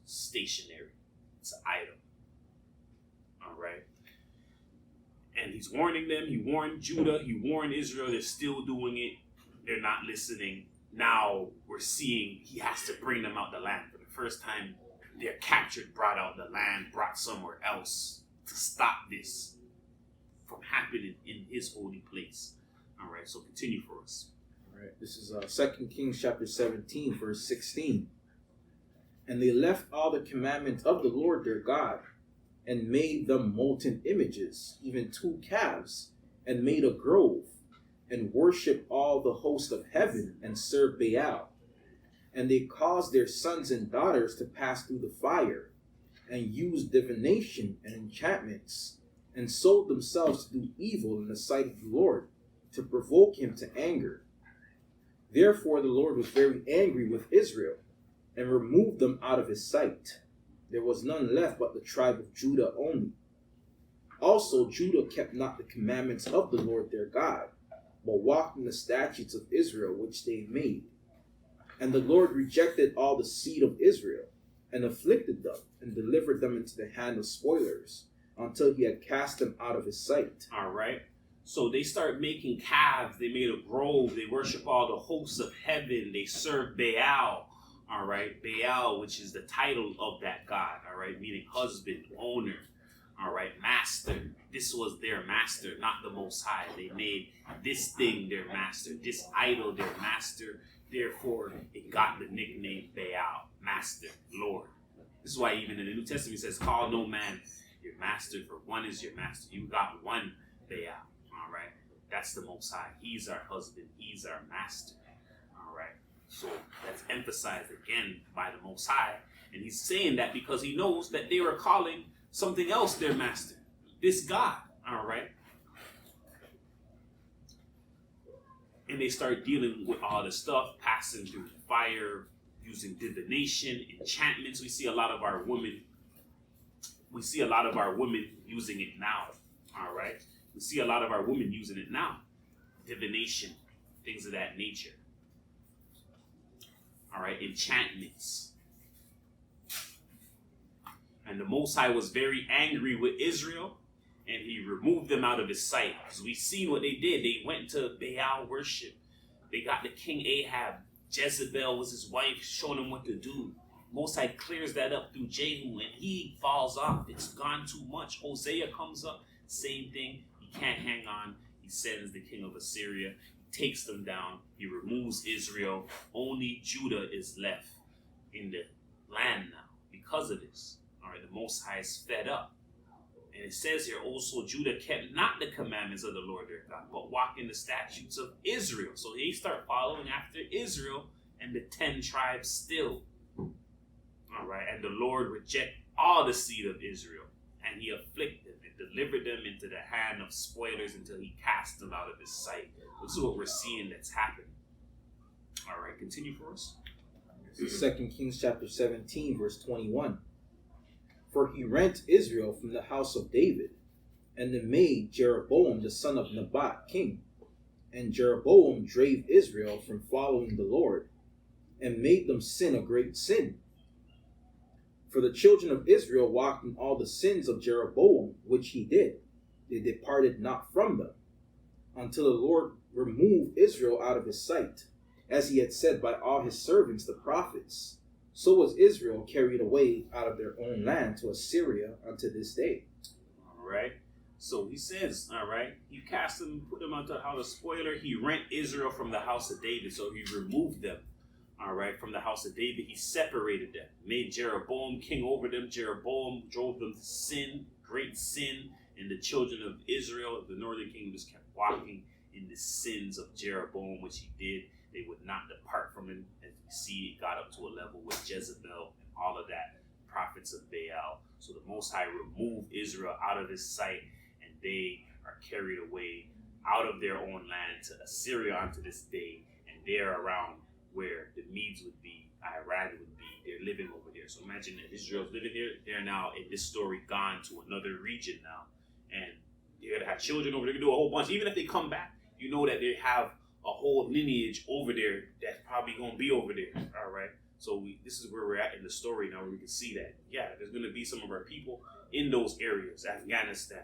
stationary. It's an idol. All right. And he's warning them. He warned Judah. He warned Israel. They're still doing it. They're not listening. Now we're seeing he has to bring them out the land. For the first time, they're captured, brought out the land, brought somewhere else to stop this from happening in his holy place. All right, so continue for us. All right, this is 2 Kings chapter 17, verse 16. And they left all the commandments of the Lord their God, and made them molten images, even 2 calves, and made a grove, and worshipped all the host of heaven, and served Baal. And they caused their sons and daughters to pass through the fire, and used divination and enchantments, and sold themselves to do evil in the sight of the Lord, to provoke him to anger. Therefore the Lord was very angry with Israel, and removed them out of his sight. There was none left but the tribe of Judah only. Also Judah kept not the commandments of the Lord their God, but walked in the statutes of Israel which they made. And the Lord rejected all the seed of Israel, and afflicted them, and delivered them into the hand of spoilers, until he had cast them out of his sight. All right. So they start making calves. They made a grove. They worship all the hosts of heaven. They serve Baal. All right. Baal, which is the title of that god. All right. Meaning husband, owner. All right, master. This was their master, not the Most High. They made this thing their master, this idol their master. Therefore, it got the nickname Baal, master, Lord. This is why even in the New Testament it says, call no man your master, for one is your master. You got one Baal. All right, that's the Most High. He's our husband. He's our master. All right, so that's emphasized again by the Most High. And he's saying that because he knows that they were calling something else their master, this God. All right, and they start dealing with all the stuff, passing through fire, using divination, enchantments. We see a lot of our women using it now. All right, we see a lot of our women using it now, divination, things of that nature. All right, enchantments. And the Most High was very angry with Israel, and he removed them out of his sight. Because we've seen what they did. They went to Baal worship. They got the king Ahab. Jezebel was his wife, showing him what to do. Most High clears that up through Jehu, and he falls off. It's gone too much. Hosea comes up, same thing. He can't hang on. He sends the king of Assyria, takes them down. He removes Israel. Only Judah is left in the land now because of this. All right, the Most High is fed up. And it says here, also Judah kept not the commandments of the Lord their God, but walked in the statutes of Israel. So they start following after Israel and the 10 tribes still. All right, and the Lord rejected all the seed of Israel, and he afflicted them and delivered them into the hand of spoilers until he cast them out of his sight. This is what we're seeing that's happening. All right, continue for us. 2 Kings chapter 17, verse 21. For he rent Israel from the house of David, and made Jeroboam the son of Nebat king. And Jeroboam drave Israel from following the Lord, and made them sin a great sin. For the children of Israel walked in all the sins of Jeroboam, which he did. They departed not from them, until the Lord removed Israel out of his sight, as he had said by all his servants the prophets. So was Israel carried away out of their own land to Assyria unto this day. All right. So he says, all right, he cast them, put them onto the house of spoiler. He rent Israel from the house of David. So he removed them, all right, from the house of David. He separated them, made Jeroboam king over them. Jeroboam drove them to sin, great sin. And the children of Israel, the northern kingdom, just kept walking in the sins of Jeroboam, which he did. They would not depart from him. As we see, it got up to a level with Jezebel and all of that, prophets of Baal. So the Most High removed Israel out of his sight, and they are carried away out of their own land to Assyria unto this day. And they're around where the Medes would be, Iran would be. They're living over there. So imagine that Israel's living there. They're now, in this story, gone to another region now. And they're going to have children over there. They're going to do a whole bunch. Even if they come back, you know that they have a whole lineage over there that's probably going to be over there. All right. So this is where we're at in the story now, where we can see that, yeah, there's going to be some of our people in those areas, Afghanistan,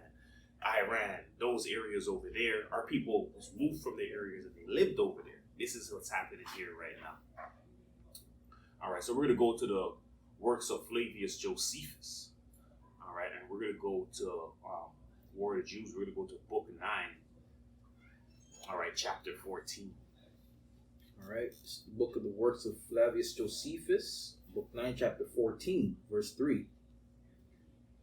Iran, those areas over there. Our people was moved from their areas and they lived over there. This is what's happening here right now. All right. So we're going to go to the works of Flavius Josephus. All right. And we're going to go to War of the Jews. We're going to go to book 9. All right, chapter 14. All right, it's the book of the works of Flavius Josephus, book 9, chapter 14, verse 3.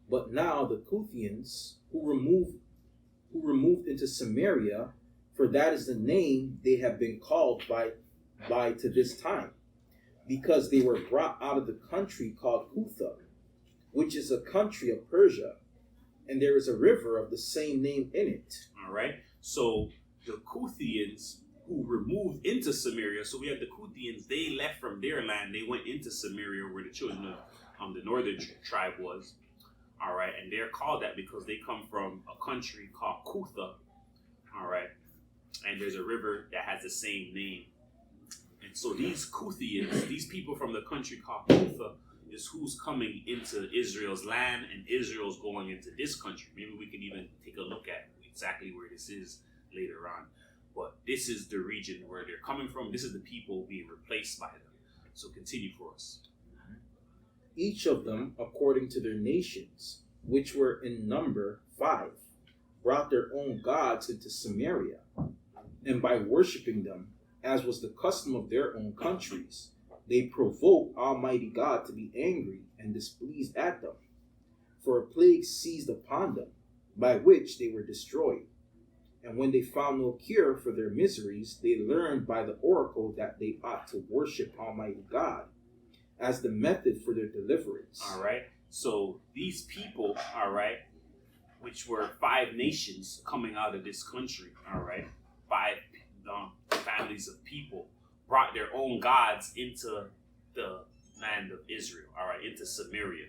But now the Kuthians who removed into Samaria, for that is the name they have been called by to this time, because they were brought out of the country called Kutha, which is a country of Persia, and there is a river of the same name in it. All right, so the Kuthians who removed into Samaria, so we had the Kuthians, they left from their land, they went into Samaria where the children of the northern tribe was. All right, and they're called that because they come from a country called Kutha. All right, and there's a river that has the same name. And so these Kuthians, these people from the country called Kutha, is who's coming into Israel's land, and Israel's going into this country. Maybe we can even take a look at exactly where this is later on. But this is the region where they're coming from. This is the people being replaced by them. So continue for us. Each of them according to their nations, which were in number 5, brought their own gods into Samaria, and by worshiping them, as was the custom of their own countries, they provoked Almighty God to be angry and displeased at them. For a plague seized upon them, by which they were destroyed. And when they found no cure for their miseries, they learned by the oracle that they ought to worship Almighty God as the method for their deliverance. All right. So these people, all right, which were 5 nations coming out of this country, all right, 5 families of people brought their own gods into the land of Israel, all right, into Samaria,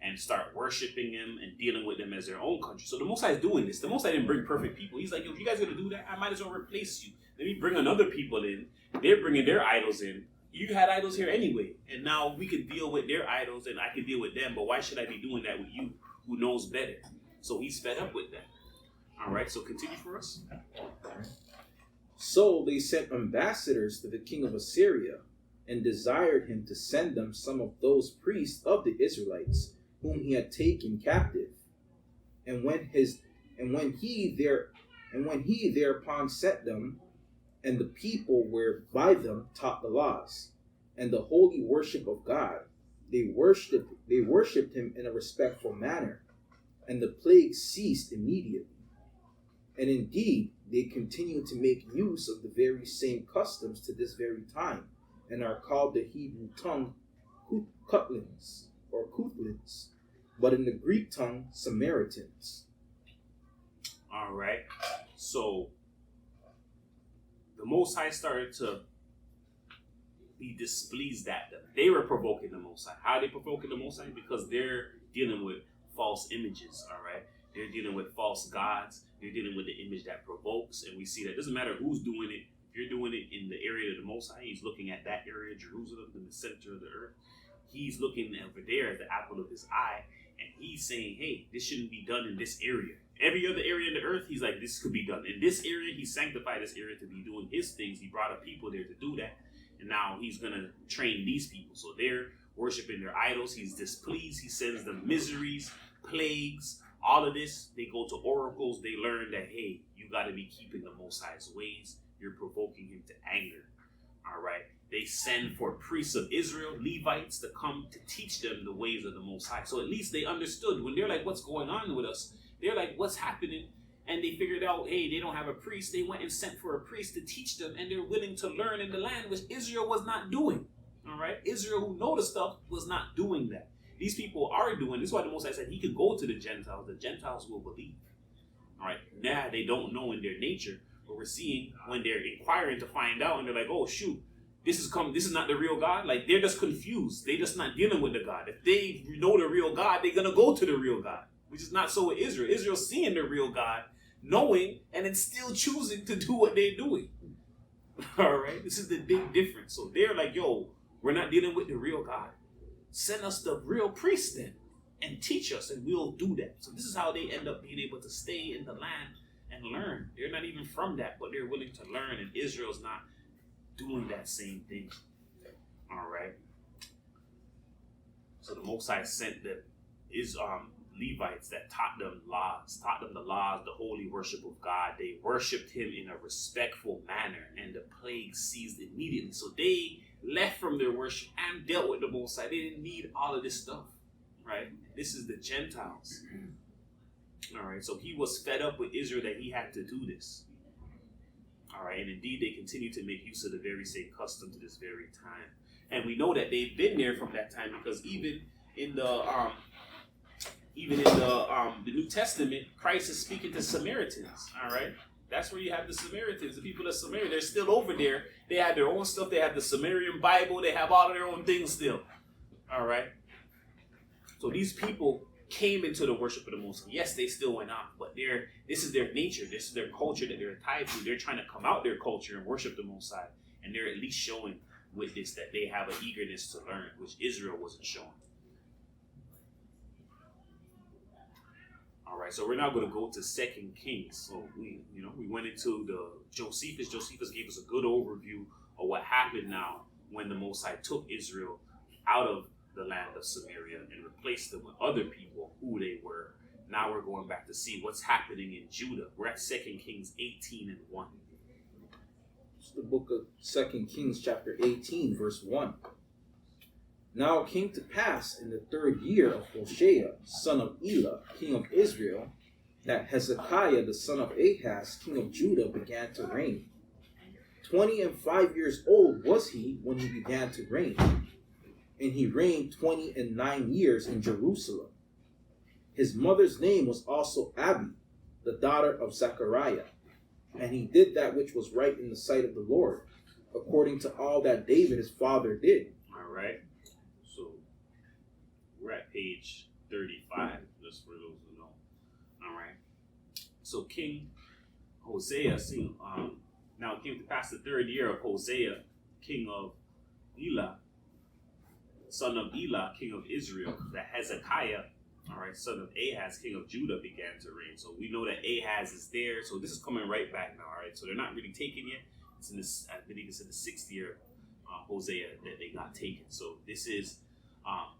and start worshiping him and dealing with them as their own country. So the Most High is doing this. The Most High didn't bring perfect people. He's like, yo, if you guys are going to do that, I might as well replace you. Let me bring another people in. They're bringing their idols in. You had idols here anyway. And now we can deal with their idols and I can deal with them. But why should I be doing that with you who knows better? So he's fed up with that. All right, so continue for us. So they sent ambassadors to the king of Assyria and desired him to send them some of those priests of the Israelites whom he had taken captive. And when he thereupon sent them, and the people were by them taught the laws and the holy worship of God, they worshipped him in a respectful manner, and the plague ceased immediately. And indeed, they continue to make use of the very same customs to this very time, and are called the Hebrew tongue Cutlins, or Kuthlins, but in the Greek tongue, Samaritans. All right. So the Most High started to be displeased at them. They were provoking the Most High. How are they provoking the Most High? Because they're dealing with false images, all right? They're dealing with false gods. They're dealing with the image that provokes. And we see that it doesn't matter who's doing it. If you're doing it in the area of the Most High, he's looking at that area, Jerusalem, in the center of the earth. He's looking over there at the apple of his eye, and he's saying, hey, this shouldn't be done in this area. Every other area in the earth, he's like, this could be done. In this area, he sanctified this area to be doing his things. He brought up people there to do that. And now he's going to train these people. So they're worshiping their idols. He's displeased. He sends them miseries, plagues, all of this. They go to oracles. They learn that, hey, you got to be keeping the Most High's ways. You're provoking him to anger. All right. They send for priests of Israel, Levites, to come to teach them the ways of the Most High. So at least they understood. When they're like, what's going on with us? They're like, what's happening? And they figured out, hey, they don't have a priest. They went and sent for a priest to teach them, and they're willing to learn in the land, which Israel was not doing. All right? Israel, who know the stuff, was not doing that. These people are doing. This is why the Most High said he could go to the Gentiles. The Gentiles will believe. All right? Now they don't know in their nature, but we're seeing when they're inquiring to find out, and they're like, oh, shoot. This is not the real God. Like, they're just confused. They're just not dealing with the God. If they know the real God, they're going to go to the real God, which is not so with Israel. Israel's seeing the real God, knowing, and then still choosing to do what they're doing. All right? This is the big difference. So they're like, yo, we're not dealing with the real God. Send us the real priest then and teach us, and we'll do that. So this is how they end up being able to stay in the land and learn. They're not even from that, but they're willing to learn, and Israel's not doing that same thing. All right. So the Most High sent the Levites that taught them the laws, the holy worship of God. They worshipped him in a respectful manner, and the plague ceased immediately. So they left from their worship and dealt with the Most High. They didn't need all of this stuff, right? This is the Gentiles. All right. So he was fed up with Israel that he had to do this. All right, and indeed they continue to make use of the very same custom to this very time, and we know that they've been there from that time because even in the New Testament, Christ is speaking to Samaritans. All right, that's where you have the Samaritans, the people of Samaria. They're still over there. They have their own stuff. They have the Samaritan Bible. They have all of their own things still. All right, so these people came into the worship of the Most High. Yes, they still went on, but this is their nature. This is their culture that they're tied to. They're trying to come out their culture and worship the Most High, and they're at least showing with this that they have an eagerness to learn, which Israel wasn't showing. All right, so we're now going to go to 2 Kings. So we went into the Josephus. Josephus gave us a good overview of what happened now when the Most High took Israel out of the land of Samaria and replaced them with other people, who they were. Now we're going back to see what's happening in Judah. We're at 2 Kings 18 and 1. It's the book of 2 Kings chapter 18, verse 1. Now it came to pass in the 3rd year of Hoshea, son of Elah, king of Israel, that Hezekiah, the son of Ahaz, king of Judah, began to reign. 25 years old was he when he began to reign, and he reigned 29 years in Jerusalem. His mother's name was also Abi, the daughter of Zechariah, and he did that which was right in the sight of the Lord, according to all that David his father did. All right. So we're at page 35, just for those who know. All right. So King Hosea, now it came to pass the 3rd year of Hosea, king of Elah, son of Elah, king of Israel, that Hezekiah, all right, son of Ahaz, king of Judah, began to reign. So we know that Ahaz is there. So this is coming right back now, all right? So they're not really taken yet. It's in this, I believe it's in the 6th year of Hosea that they got taken. So this is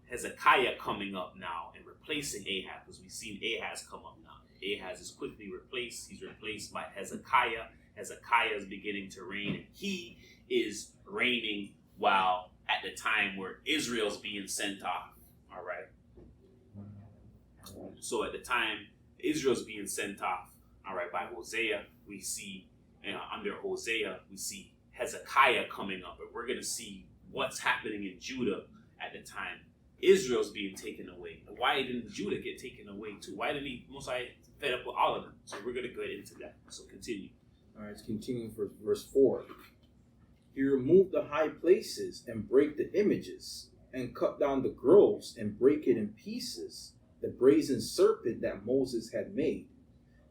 Hezekiah coming up now and replacing Ahaz, because we've seen Ahaz come up now. Ahaz is quickly replaced. He's replaced by Hezekiah. Hezekiah is beginning to reign, and he is reigning while at the time where Israel's being sent off, all right? So at the time Israel's being sent off, all right, by Hosea, we see, under Hosea, we see Hezekiah coming up, and we're going to see what's happening in Judah at the time Israel's being taken away. And why didn't Judah get taken away too? Why did he, Mosiah, fed up with all of them? So we're going to go into that. So continue. All right, it's continuing for verse 4. He removed the high places and brake the images, and cut down the groves and brake it in pieces, the brazen serpent that Moses had made.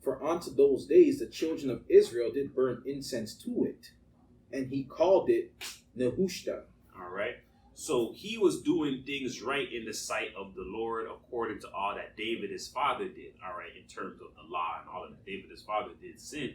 For unto those days the children of Israel did burn incense to it, and he called it Nehushtan. All right. So he was doing things right in the sight of the Lord, according to all that David his father did, all right, in terms of the law and all of that. David his father did sin,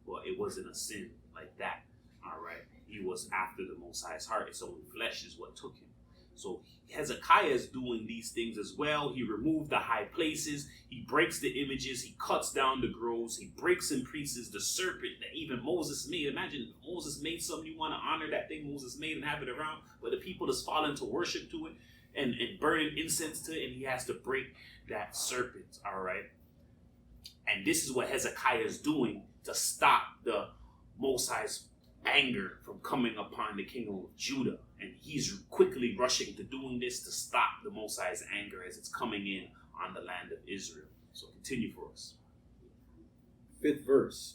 but it wasn't a sin like that, all right. He was after the Most High's heart. His own flesh is what took him. So Hezekiah is doing these things as well. He removed the high places. He breaks the images. He cuts down the groves. He breaks in pieces the serpent that even Moses made. Imagine Moses made something. You want to honor that thing Moses made and have it around, but the people just fall into worship to it and burning incense to it, and he has to break that serpent, all right? And this is what Hezekiah is doing to stop the Most High's anger from coming upon the kingdom of Judah, and he's quickly rushing to doing this to stop the Most High's anger as it's coming in on the land of Israel. So continue for us. 5th verse,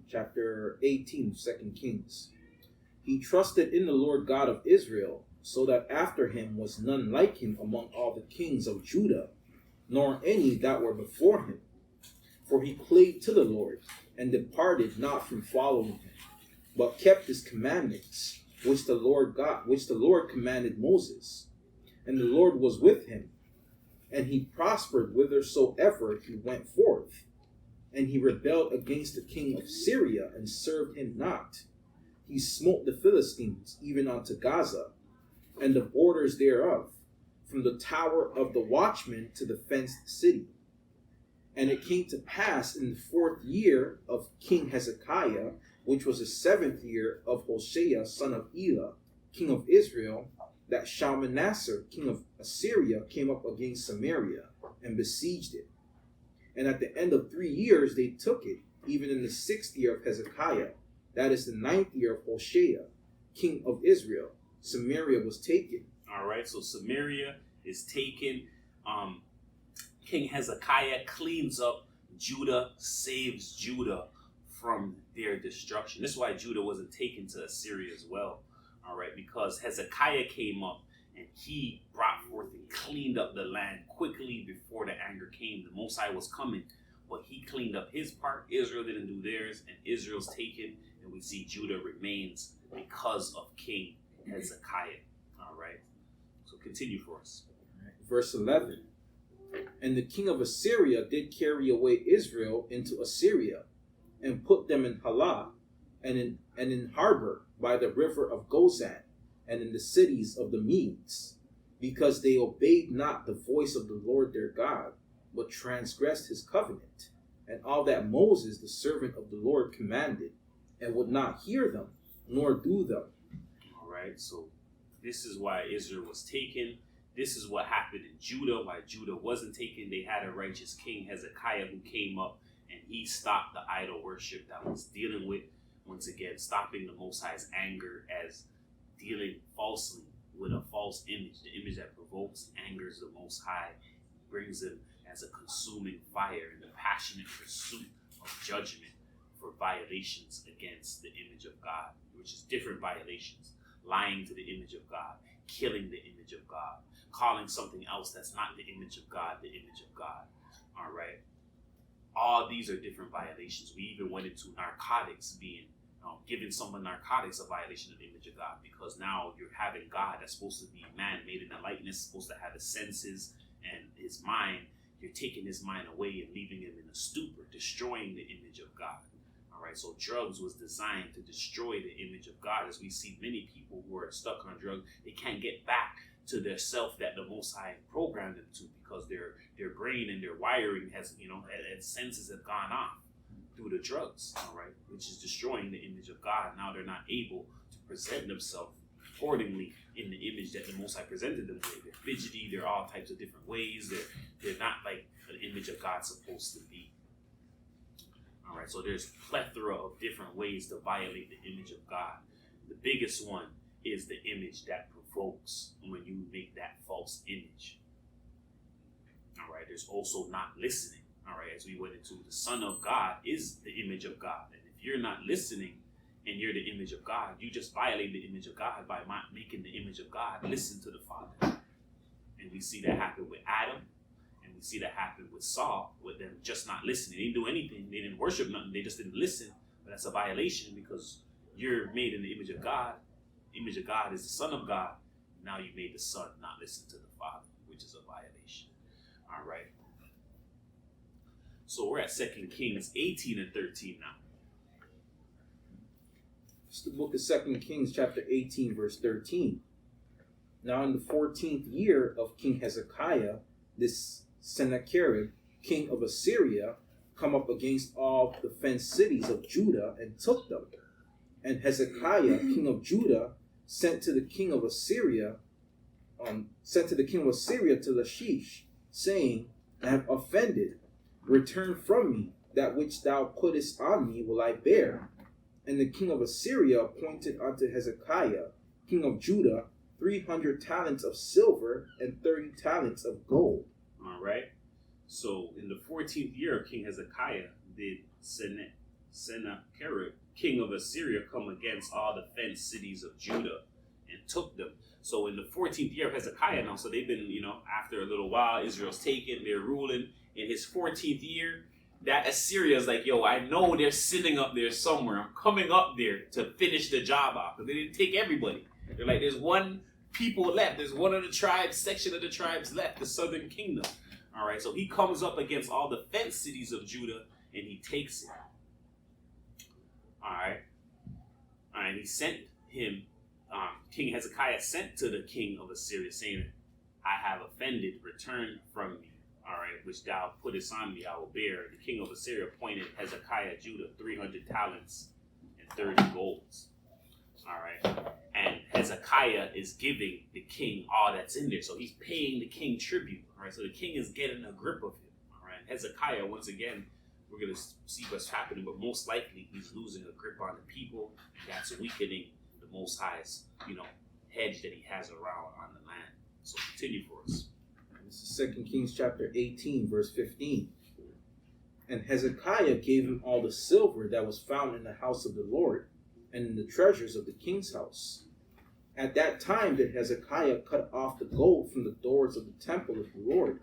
chapter 18 of 2 Kings. He trusted in the Lord God of Israel, so that after him was none like him among all the kings of Judah, nor any that were before him. For he clave to the Lord, and departed not from following him, but kept his commandments, which the Lord commanded Moses. And the Lord was with him, and he prospered whithersoever he went forth. And he rebelled against the king of Syria, and served him not. He smote the Philistines, even unto Gaza, and the borders thereof, from the tower of the watchman to the fenced city. And it came to pass in the 4th year of King Hezekiah, which was the 7th year of Hoshea, son of Elah, king of Israel, that Shalmaneser, king of Assyria, came up against Samaria and besieged it. And at the end of 3 years they took it, even in the 6th year of Hezekiah, that is the 9th year of Hoshea, king of Israel. Samaria was taken. All right, so Samaria is taken. King Hezekiah cleans up Judah, saves Judah from their destruction. This is why Judah wasn't taken to Assyria as well, all right, because Hezekiah came up and he brought forth and cleaned up the land quickly before the anger came. The Most High was coming, but he cleaned up his part. Israel didn't do theirs, and Israel's taken, and we see Judah remains because of King Hezekiah, all right? So continue for us. Verse 11. And the king of Assyria did carry away Israel into Assyria, and put them in Halah, and in harbor by the river of Gozan, and in the cities of the Medes. because they obeyed not the voice of the Lord their God, but transgressed his covenant, and all that Moses, the servant of the Lord, commanded, and would not hear them, nor do them. All right, so this is why Israel was taken. This is what happened in Judah, why Judah wasn't taken. They had a righteous king, Hezekiah, who came up, and he stopped the idol worship that was dealing with, once again, stopping the Most High's anger as dealing falsely with a false image. The image that provokes, angers the Most High, brings him as a consuming fire in the passionate pursuit of judgment for violations against the image of God, which is different violations. Lying to the image of God, killing the image of God, calling something else that's not the image of God, the image of God. All right. All these are different violations. We even went into narcotics being, giving someone narcotics a violation of the image of God, because now you're having God that's supposed to be man made in the likeness, supposed to have his senses and his mind. You're taking his mind away and leaving him in a stupor, destroying the image of God. All right, so drugs was designed to destroy the image of God. As we see many people who are stuck on drugs, they can't get back to their self that the Most High programmed them to, because their brain and their wiring has, its senses have gone off through the drugs, all right, which is destroying the image of God. Now they're not able to present themselves accordingly in the image that the Most High presented them with. They're fidgety, they're all types of different ways. They're not like an image of God's supposed to be. All right, so there's plethora of different ways to violate the image of God. The biggest one is the image that provokes when you make that false image. All right, there's also not listening. All right, as we went into, the Son of God is the image of God. And if you're not listening and you're the image of God, you just violate the image of God by making the image of God listen to the Father. And we see that happen with Adam. And we see that happen with Saul, with them just not listening. They didn't do anything. They didn't worship nothing. They just didn't listen. But that's a violation, because you're made in the image of God. The image of God is the Son of God. Now you made the Son not listen to the Father, which is a violation. All right. So we're at 2 Kings 18 and 13 now. It's the book of 2 Kings, chapter 18, verse 13. Now in the 14th year of King Hezekiah, this Sennacherib, king of Assyria, come up against all the fenced cities of Judah and took them. And Hezekiah, king of Judah, sent to the king of Assyria to Lachish, saying, I have offended. Return from me. That which thou puttest on me will I bear. And the king of Assyria appointed unto Hezekiah, king of Judah, 300 talents of silver and 30 talents of gold. All right. So in the 14th year of King Hezekiah, did Sennacherib, king of Assyria, come against all the fenced cities of Judah and took them. So in the 14th year of Hezekiah now, so they've been, after a little while, Israel's taken, they're ruling. In his 14th year, that Assyria is like, yo, I know they're sitting up there somewhere. I'm coming up there to finish the job off. Because they didn't take everybody. They're like, there's one people left. There's one of the tribes, section of the tribes left, the southern kingdom. All right, so he comes up against all the fenced cities of Judah, and he takes it. All right, he sent him, King Hezekiah sent to the king of Assyria, saying, I have offended, return from me. All right, which thou puttest on me, I will bear. The king of Assyria appointed Hezekiah, Judah, 300 talents and 30 golds. All right, and Hezekiah is giving the king all that's in there. So he's paying the king tribute. All right, so the king is getting a grip of him. All right, Hezekiah, once again, we're going to see what's happening, but most likely he's losing a grip on the people, and that's weakening the Most High's, hedge that he has around on the land. So continue for us. This is 2 Kings chapter 18, verse 15. And Hezekiah gave him all the silver that was found in the house of the Lord, and in the treasures of the king's house. At that time did Hezekiah cut off the gold from the doors of the temple of the Lord,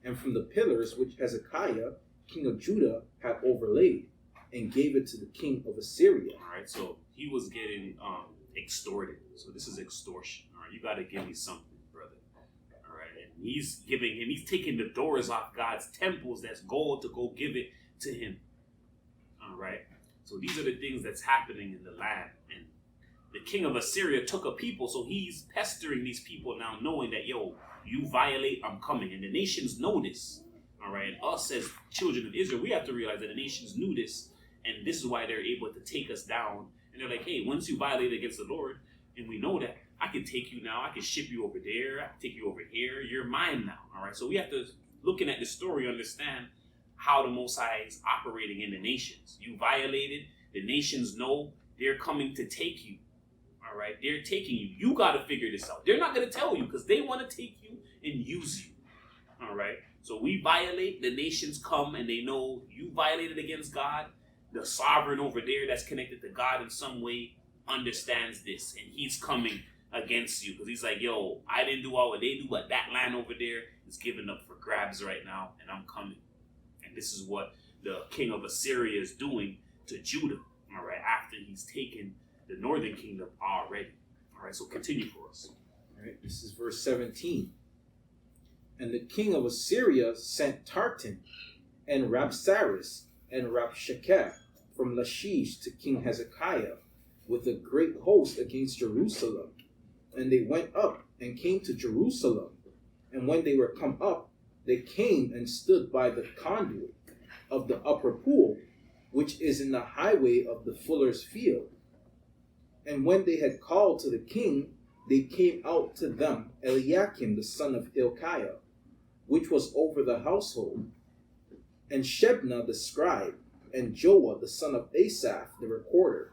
and from the pillars which Hezekiah, king of Judah, had overlaid, and gave it to the king of Assyria. All right, so he was getting extorted. So this is extortion. All right, you got to give me something, brother. All right, and he's taking the doors off God's temples, that's gold, to go give it to him. All right, so these are the things that's happening in the land, and the king of Assyria took a people, so he's pestering these people now, knowing that, yo, you violate, I'm coming. And the nations know this. All right. And us as children of Israel, we have to realize that the nations knew this. And this is why they're able to take us down. And they're like, hey, once you violate against the Lord, and we know that, I can take you now. I can ship you over there. I can take you over here. You're mine now. All right. So we have to, looking at the story, understand how the Most High is operating in the nations. You violated. The nations know they're coming to take you. All right. They're taking you. You got to figure this out. They're not going to tell you because they want to take you and use you. All right. So we violate. The nations come and they know you violated against God. The sovereign over there that's connected to God in some way understands this, and he's coming against you because he's like, yo, I didn't do all what they do, but that land over there is given up for grabs right now, and I'm coming. And this is what the king of Assyria is doing to Judah, all right, after he's taken the northern kingdom already. All right, so continue for us. All right, this is verse 17. And the king of Assyria sent Tartan and Rabsaris and Rabshakeh from Lachish to King Hezekiah with a great host against Jerusalem. And they went up and came to Jerusalem. And when they were come up, they came and stood by the conduit of the upper pool, which is in the highway of the fuller's field. And when they had called to the king, they came out to them Eliakim the son of Hilkiah, which was over the household, and Shebna the scribe, and Joah the son of Asaph the recorder.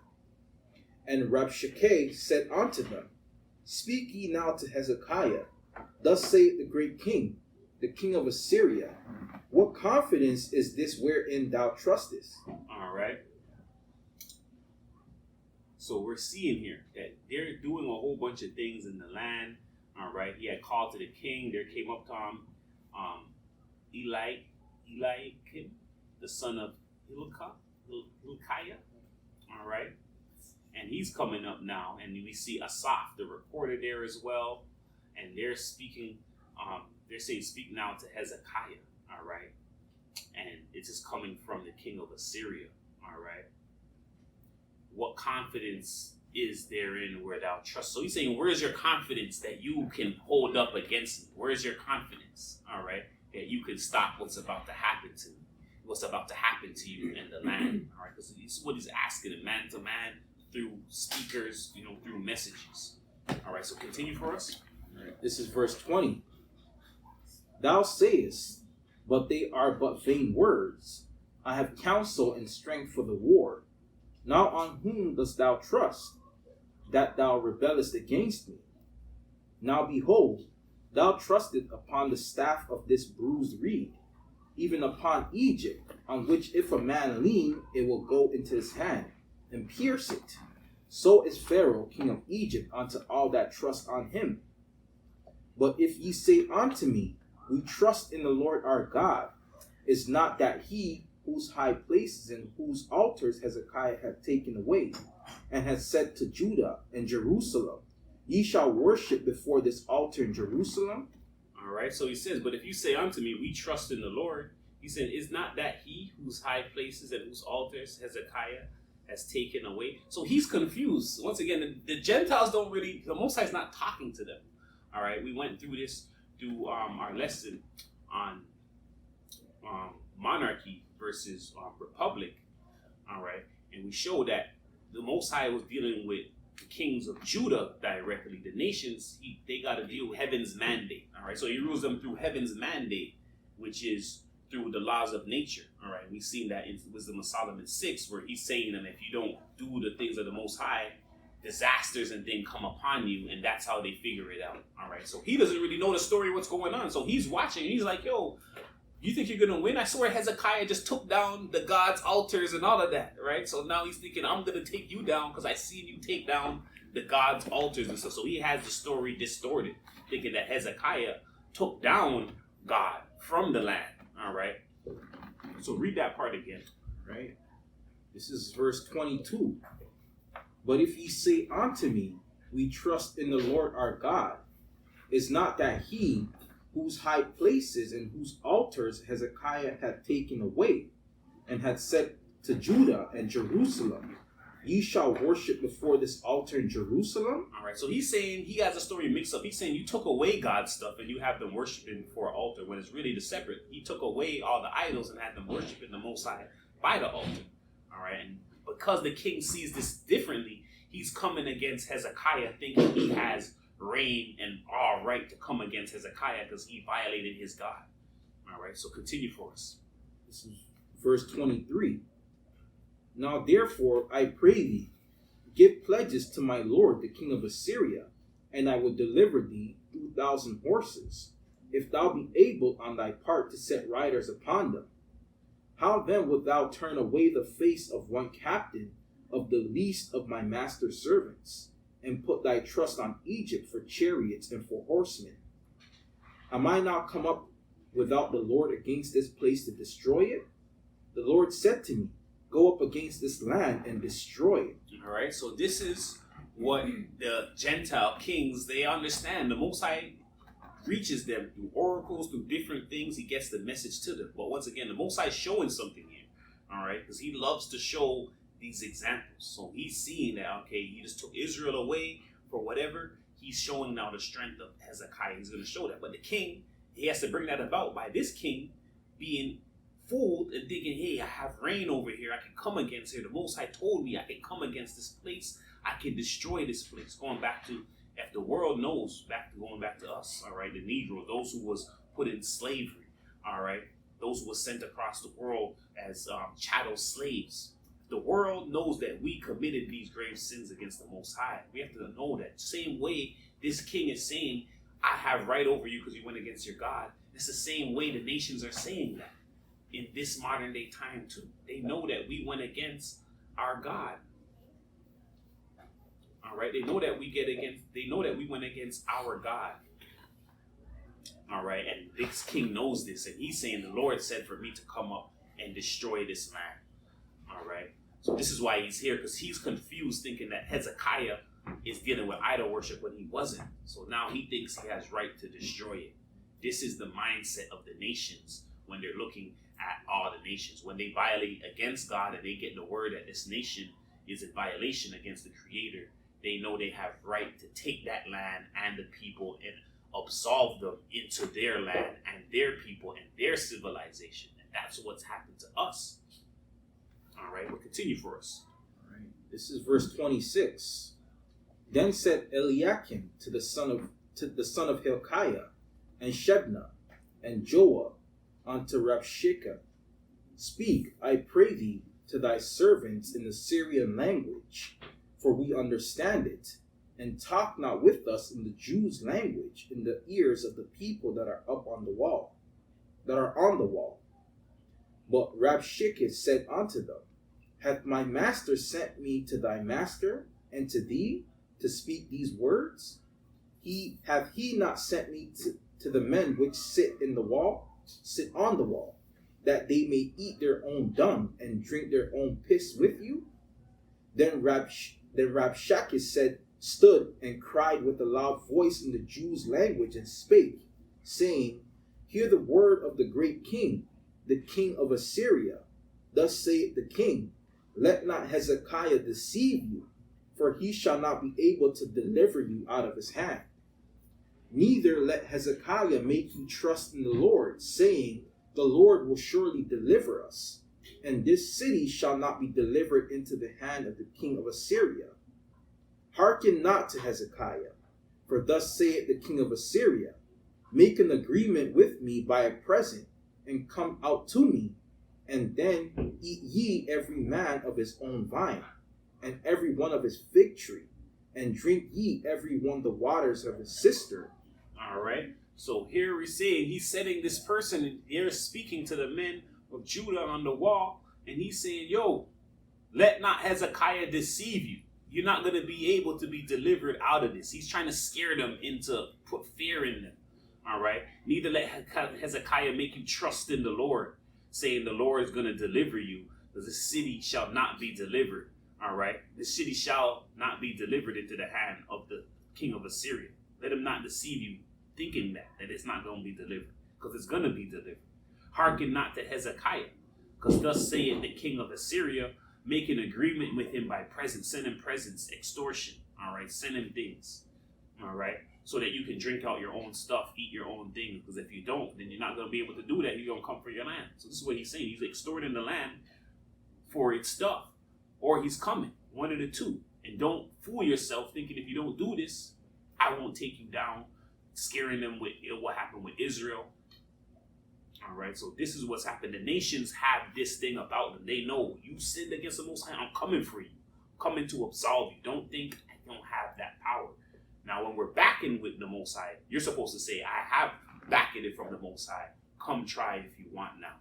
And Rabshakeh said unto them, Speak ye now to Hezekiah, thus saith the great king, the king of Assyria, what confidence is this wherein thou trustest? All right. So we're seeing here that they're doing a whole bunch of things in the land. All right. He had called to the king. There came up to him Eliakim, the son of Hilkiah. All right. And he's coming up now. And we see Asaph, the reporter, there as well. And they're speaking, they're saying, speak now to Hezekiah. All right. And it's just coming from the king of Assyria. All right. What confidence is therein where thou trust? So he's saying, where's your confidence that you can hold up against me? Where's your confidence? All right. That you can stop what's about to happen to me. What's about to happen to you in the land. All right. Because it's what he's asking him, man to man, through speakers, through messages. All right. So continue for us. All right. This is verse 20. Thou sayest, but they are but vain words. I have counsel and strength for the war. Now on whom dost thou trust, that thou rebellest against me? Now behold, thou trustest upon the staff of this bruised reed, even upon Egypt, on which if a man lean, it will go into his hand, and pierce it. So is Pharaoh, king of Egypt, unto all that trust on him. But if ye say unto me, we trust in the Lord our God, is not that he whose high places and whose altars Hezekiah hath taken away, and hath said to Judah and Jerusalem, Ye shall worship before this altar in Jerusalem? All right, so he says, but if you say unto me, we trust in the Lord, he said, is not that he whose high places and whose altars Hezekiah has taken away? So he's confused. Once again, the Gentiles don't really, the Most High is not talking to them. All right, we went through this through our lesson on monarchy versus republic, all right, and we showed that the Most High was dealing with the kings of Judah directly. The nations, they got to deal with heaven's mandate, all right, so he rules them through heaven's mandate, which is through the laws of nature, all right. We've seen that in Wisdom of Solomon 6, where he's saying that if you don't do the things of the Most High, disasters and things come upon you, and that's how they figure it out, all right. So he doesn't really know the story of what's going on, so he's watching, and he's like, yo, you think you're going to win? I swear Hezekiah just took down the God's altars and all of that, right? So now he's thinking, I'm going to take you down because I seen you take down the God's altars and stuff. So he has the story distorted, thinking that Hezekiah took down God from the land, all right? So read that part again. Right? This is verse 22. But if ye say unto me, we trust in the Lord our God, is not that he whose high places and whose altars Hezekiah had taken away, and had said to Judah and Jerusalem, Ye shall worship before this altar in Jerusalem. All right, so he's saying, he has a story mixed up. He's saying you took away God's stuff and you have them worshiping before an altar when it's really the separate. He took away all the idols and had them worshiping the Most High by the altar. All right, and because the king sees this differently, he's coming against Hezekiah thinking he has reign and all right to come against Hezekiah because he violated his God. All right, so continue for us. This is verse 23. Now therefore, I pray thee, give pledges to my lord the king of Assyria, and I will deliver thee 2,000 horses, if thou be able on thy part to set riders upon them. How then wilt thou turn away the face of one captain of the least of my master's servants, and put thy trust on Egypt for chariots and for horsemen? Am I not come up without the Lord against this place to destroy it? The Lord said to me, go up against this land and destroy it. All right, so this is what the Gentile kings, they understand. The Most High reaches them through oracles, through different things. He gets the message to them. But once again, the Most High is showing something here, all right, because he loves to show these examples. So he's seeing that, okay, he just took Israel away for whatever. He's showing now the strength of Hezekiah. He's going to show that. But the king, he has to bring that about by this king being fooled and thinking, hey, I have reign over here. I can come against here. The Most High told me I can come against this place. I can destroy this place. Going back to, if the world knows, going back to us, all right, the Negro, those who was put in slavery, all right, those who were sent across the world as chattel slaves. The world knows that we committed these grave sins against the Most High. We have to know that. Same way this king is saying, I have right over you because you went against your God. It's the same way the nations are saying that in this modern day time too. They know that we went against our God. All right, they know that we went against our God. All right, and this king knows this, and he's saying, the Lord said for me to come up and destroy this land. All right, so this is why he's here, because he's confused, thinking that Hezekiah is dealing with idol worship when he wasn't. So now he thinks he has right to destroy it. This is the mindset of the nations when they're looking at all the nations. When they violate against God and they get the word that this nation is in violation against the Creator, they know they have right to take that land and the people and absolve them into their land and their people and their civilization. And that's what's happened to us. All right, we'll continue for us. All right. This is verse 26. Then said Eliakim to the son of Hilkiah, and Shebna, and Joah, unto Rabshakeh, speak, I pray thee, to thy servants in the Syrian language, for we understand it, and talk not with us in the Jews' language, in the ears of the people that are up on the wall, that are on the wall. But Rabshakeh said unto them, hath my master sent me to thy master and to thee to speak these words? Hath he not sent me to the men which sit on the wall, that they may eat their own dung and drink their own piss with you? Then Rabshakeh stood and cried with a loud voice in the Jews' language and spake, saying, hear the word of the great king, the king of Assyria. Thus saith the king, let not Hezekiah deceive you, for he shall not be able to deliver you out of his hand. Neither let Hezekiah make you trust in the Lord, saying, the Lord will surely deliver us, and this city shall not be delivered into the hand of the king of Assyria. Hearken not to Hezekiah, for thus saith the king of Assyria, make an agreement with me by a present, and come out to me, and then eat ye every man of his own vine, and every one of his fig tree, and drink ye every one the waters of his cistern. All right. So here we're saying he's setting this person, and they're speaking to the men of Judah on the wall, and he's saying, yo, let not Hezekiah deceive you. You're not going to be able to be delivered out of this. He's trying to scare them into, put fear in them. All right. Neither let Hezekiah make you trust in the Lord, saying the Lord is going to deliver you, because the city shall not be delivered. All right. The city shall not be delivered into the hand of the king of Assyria. Let him not deceive you, thinking that it's not going to be delivered, because it's going to be delivered. Hearken not to Hezekiah, because thus saith the king of Assyria, make an agreement with him by presents, send him presents, extortion, all right? Send him things, all right? So that you can drink out your own stuff, eat your own things. Because if you don't, then you're not going to be able to do that. You're going to come for your land. So this is what he's saying. He's extorting the land for its stuff. Or he's coming. One of the two. And don't fool yourself thinking if you don't do this, I won't take you down. Scaring them with what happened with Israel. All right, so this is what's happened. The nations have this thing about them. They know you sinned against the Most High. I'm coming for you. I'm coming to absolve you. Don't think I don't have that power. Now, when we're backing with the Most High, you're supposed to say, I have backing it from the Most High. Come try if you want now.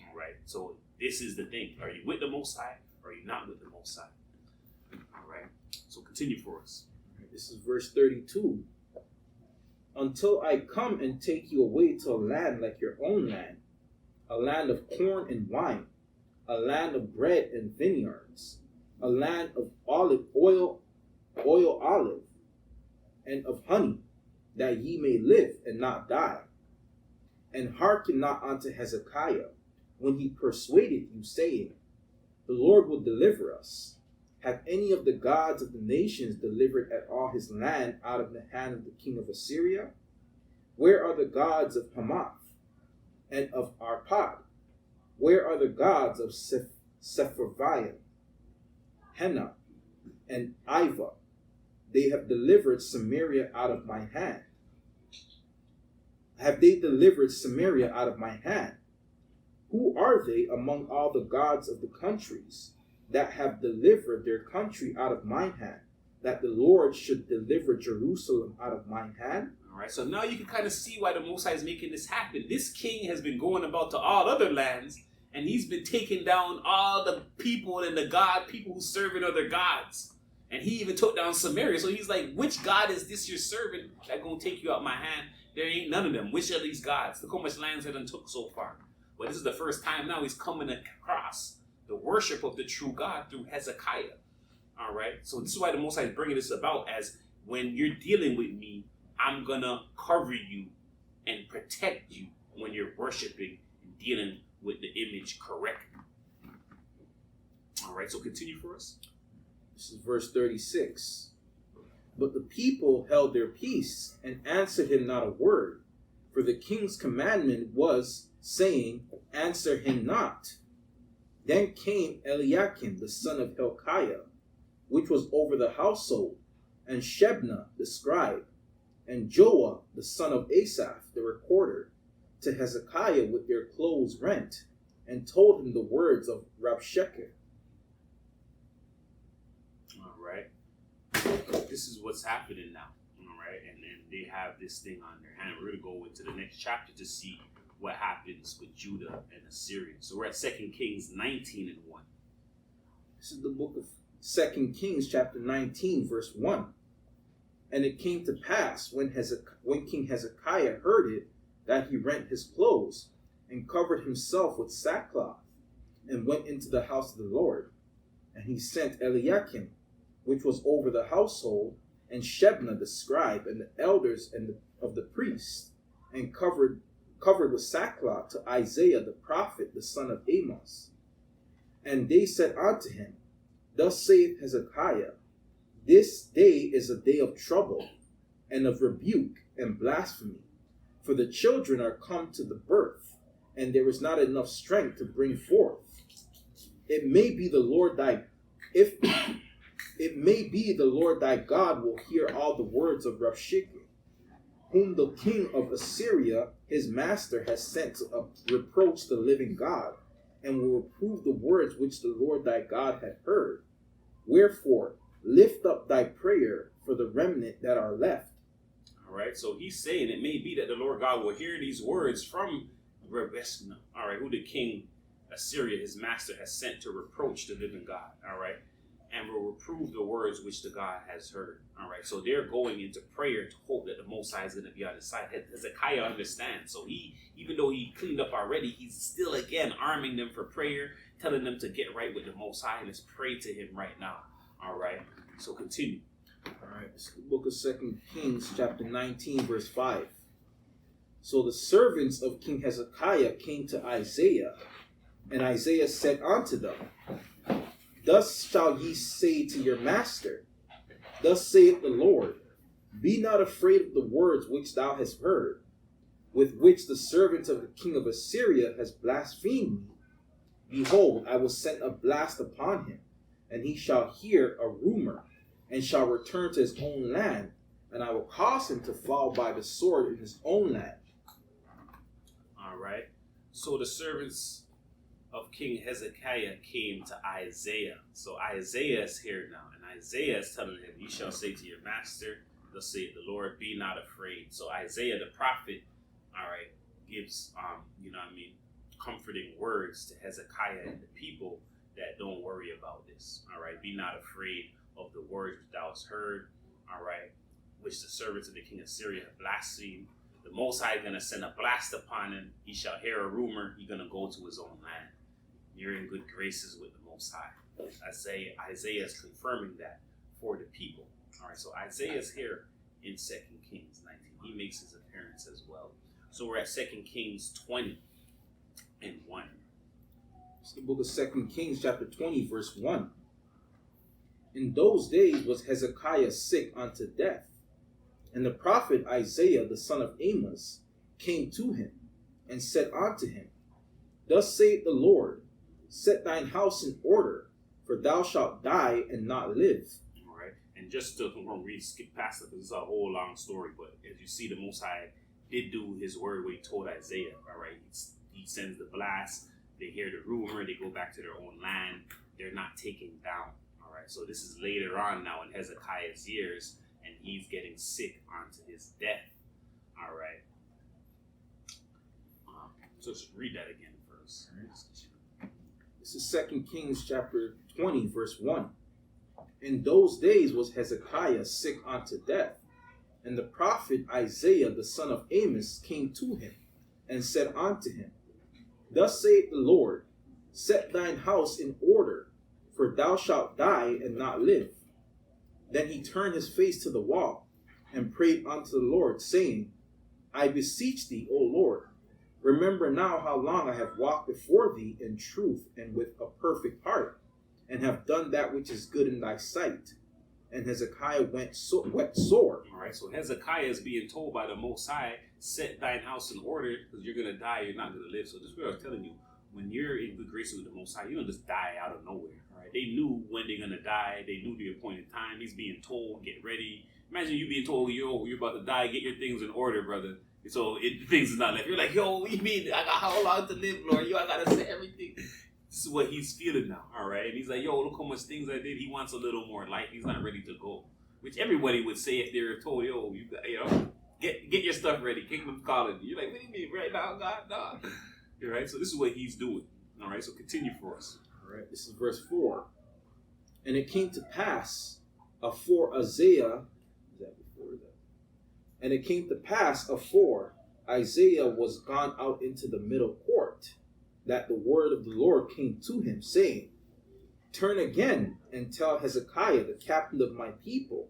All right, so this is the thing. Are you with the Most High or are you not with the Most High? All right, so continue for us. This is verse 32. Until I come and take you away to a land like your own land, a land of corn and wine, a land of bread and vineyards, a land of olive oil, and of honey, that ye may live and not die. And hearken not unto Hezekiah, when he persuaded you, saying, the Lord will deliver us. Have any of the gods of the nations delivered at all his land out of the hand of the king of Assyria? Where are the gods of Hamath and of Arpad? Where are the gods of Sepharvaim, Hena, and Iva? They have delivered Samaria out of my hand. Have they delivered Samaria out of my hand? Who are they among all the gods of the countries that have delivered their country out of my hand, that the Lord should deliver Jerusalem out of my hand? All right, so now you can kind of see why the Most High is making this happen. This king has been going about to all other lands, and he's been taking down all the people and the people who serving other gods. And he even took down Samaria. So he's like, which God is this you're serving that going to take you out my hand? There ain't none of them. Which are these gods? Look how much lands they done took so far. But this is the first time now he's coming across the worship of the true God through Hezekiah. All right. So this is why the Most High is bringing this about, as when you're dealing with me, I'm going to cover you and protect you when you're worshiping and dealing with the image correctly. All right. So continue for us. This is verse 36. But the people held their peace and answered him not a word. For the king's commandment was, saying, answer him not. Then came Eliakim, the son of Hilkiah, which was over the household, and Shebna, the scribe, and Joah, the son of Asaph, the recorder, to Hezekiah with their clothes rent, and told him the words of Rabshakeh. All right. This is what's happening now. All right. And then they have this thing on their hand. We're going to go into the next chapter to see what happens with Judah and Assyria. So we're at 2 Kings 19 and 1. This is the book of 2 Kings chapter 19 verse 1. And it came to pass when King Hezekiah heard it, that he rent his clothes and covered himself with sackcloth and went into the house of the Lord. And he sent Eliakim, which was over the household, and Shebna the scribe, and the elders of the priests, and covered with sackcloth to Isaiah the prophet, the son of Amos. And they said unto him, thus saith Hezekiah, this day is a day of trouble, and of rebuke and blasphemy. For the children are come to the birth, and there is not enough strength to bring forth. It may be the Lord thy God will hear all the words of Rabshakeh, whom the king of Assyria, his master, has sent to reproach the living God, and will reprove the words which the Lord thy God hath heard. Wherefore, lift up thy prayer for the remnant that are left. All right, so he's saying it may be that the Lord God will hear these words from Rebeshna, all right, who the king Assyria, his master, has sent to reproach the living God, all right, and will reprove the words which the God has heard, all right. So they're going into prayer to hope that the Most High is going to be on his side. Hezekiah understands. So he, even though he cleaned up already, he's still again arming them for prayer, telling them to get right with the Most High. Let's pray to him right now, all right. So continue. All right, it's the book of 2 Kings, chapter 19, verse 5. So the servants of King Hezekiah came to Isaiah, and Isaiah said unto them, Thus shall ye say to your master, Thus saith the Lord, Be not afraid of the words which thou hast heard, with which the servant of the king of Assyria has blasphemed me. Behold, I will send a blast upon him, and he shall hear a rumor, and shall return to his own land, and I will cause him to fall by the sword in his own land. All right. So the servants of King Hezekiah came to Isaiah. So Isaiah is here now, and Isaiah is telling him, You shall say to your master, Thus saith the Lord, Be not afraid. So Isaiah the prophet, all right, gives comforting words to Hezekiah and the people that don't worry about this. All right, be not afraid of the words which thou hast heard, all right, which the servants of the king of Syria have blasphemed. The Most High is going to send a blast upon him. He shall hear a rumor. He's going to go to his own land. You're in good graces with the Most High. Isaiah is confirming that for the people. All right, so Isaiah is here in 2 Kings 19. He makes his appearance as well. So we're at 2 Kings 20 and 1. It's the book of 2 Kings chapter 20, verse 1. In those days was Hezekiah sick unto death, and the prophet Isaiah the son of Amos came to him, and said unto him, Thus saith the Lord, Set thine house in order, for thou shalt die and not live. All right, and just to skip past it, because it's a whole long story, but as you see, the Most High did do his word when he told Isaiah, all right, he sends the blast, they hear the rumor, they go back to their own land, they're not taken down. All right, so this is later on now in Hezekiah's years, and he's getting sick unto his death. All right, so just read that again first. This is 2 Kings chapter 20, verse 1. In those days was Hezekiah sick unto death, and the prophet Isaiah the son of Amos came to him, and said unto him, Thus saith the Lord, Set thine house in order, for thou shalt die and not live. Then he turned his face to the wall, and prayed unto the Lord, saying, I beseech thee, O Lord, remember now how long I have walked before thee in truth and with a perfect heart, and have done that which is good in thy sight. And Hezekiah wept sore. All right, so Hezekiah is being told by the Most High, set thine house in order, because you're going to die, you're not going to live. So this is what I was telling you. When you're in good grace with the Most High, you don't just die out of nowhere. All right, they knew when they're going to die. They knew the appointed time. He's being told, get ready. Imagine you being told, yo, you're about to die, get your things in order, brother. So things is not left. You're like, yo, what do you mean? I got how long to live, Lord? Yo, I got to say everything. This is what he's feeling now, all right? And he's like, yo, look how much things I did. He wants a little more life. He's not ready to go. Which everybody would say if they were told, yo, get your stuff ready. Kingdom's calling you. You're like, what do you mean? Right now, God? Nah. All right, so this is what he's doing. All right, so continue for us. All right, this is verse 4. And it came to pass afore Isaiah was gone out into the middle court, that the word of the Lord came to him, saying, Turn again and tell Hezekiah, the captain of my people,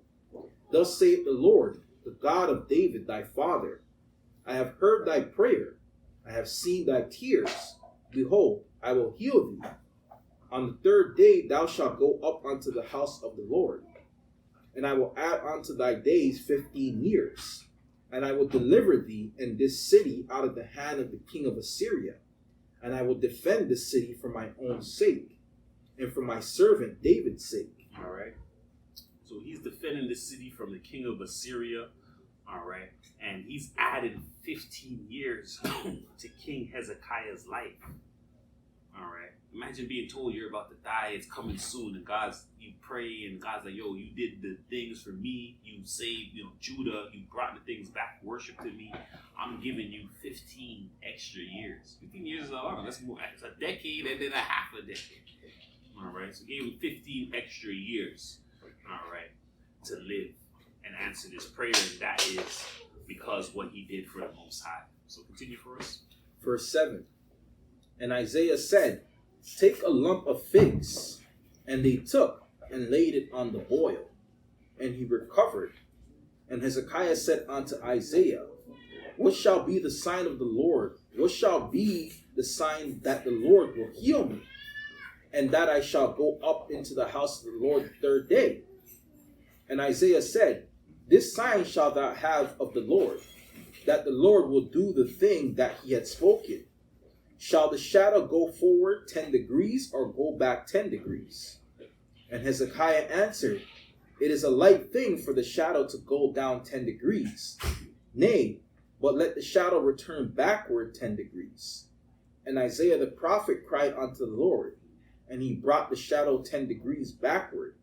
Thus saith the Lord, the God of David thy father, I have heard thy prayer, I have seen thy tears. Behold, I will heal thee. On the third day thou shalt go up unto the house of the Lord, and I will add unto thy days 15 years. And I will deliver thee and this city out of the hand of the king of Assyria. And I will defend this city for my own sake, and for my servant David's sake. All right. So he's defending the city from the king of Assyria. All right. And he's added 15 years to King Hezekiah's life. All right. Imagine being told you're about to die, it's coming soon, and you pray, and God's like, yo, you did the things for me, you saved, Judah, you brought the things back, worship to me. I'm giving you 15 extra years. 15 years is a lot. That's more. It's a decade and then a half a decade. All right. So gave him 15 extra years. All right, to live and answer this prayer, and that is because what he did for the Most High. So continue for us. Verse 7. And Isaiah said, Take a lump of figs. And they took and laid it on the boil, and he recovered. And Hezekiah said unto Isaiah, What shall be the sign of the Lord? What shall be the sign that the Lord will heal me? and that I shall go up into the house of the Lord the third day. And Isaiah said, This sign shalt thou have of the Lord, that the Lord will do the thing that he had spoken. Shall the shadow go forward 10 degrees or go back 10 degrees? And Hezekiah answered, It is a light thing for the shadow to go down 10 degrees. Nay, but let the shadow return backward 10 degrees. And Isaiah the prophet cried unto the Lord, and he brought the shadow 10 degrees backward,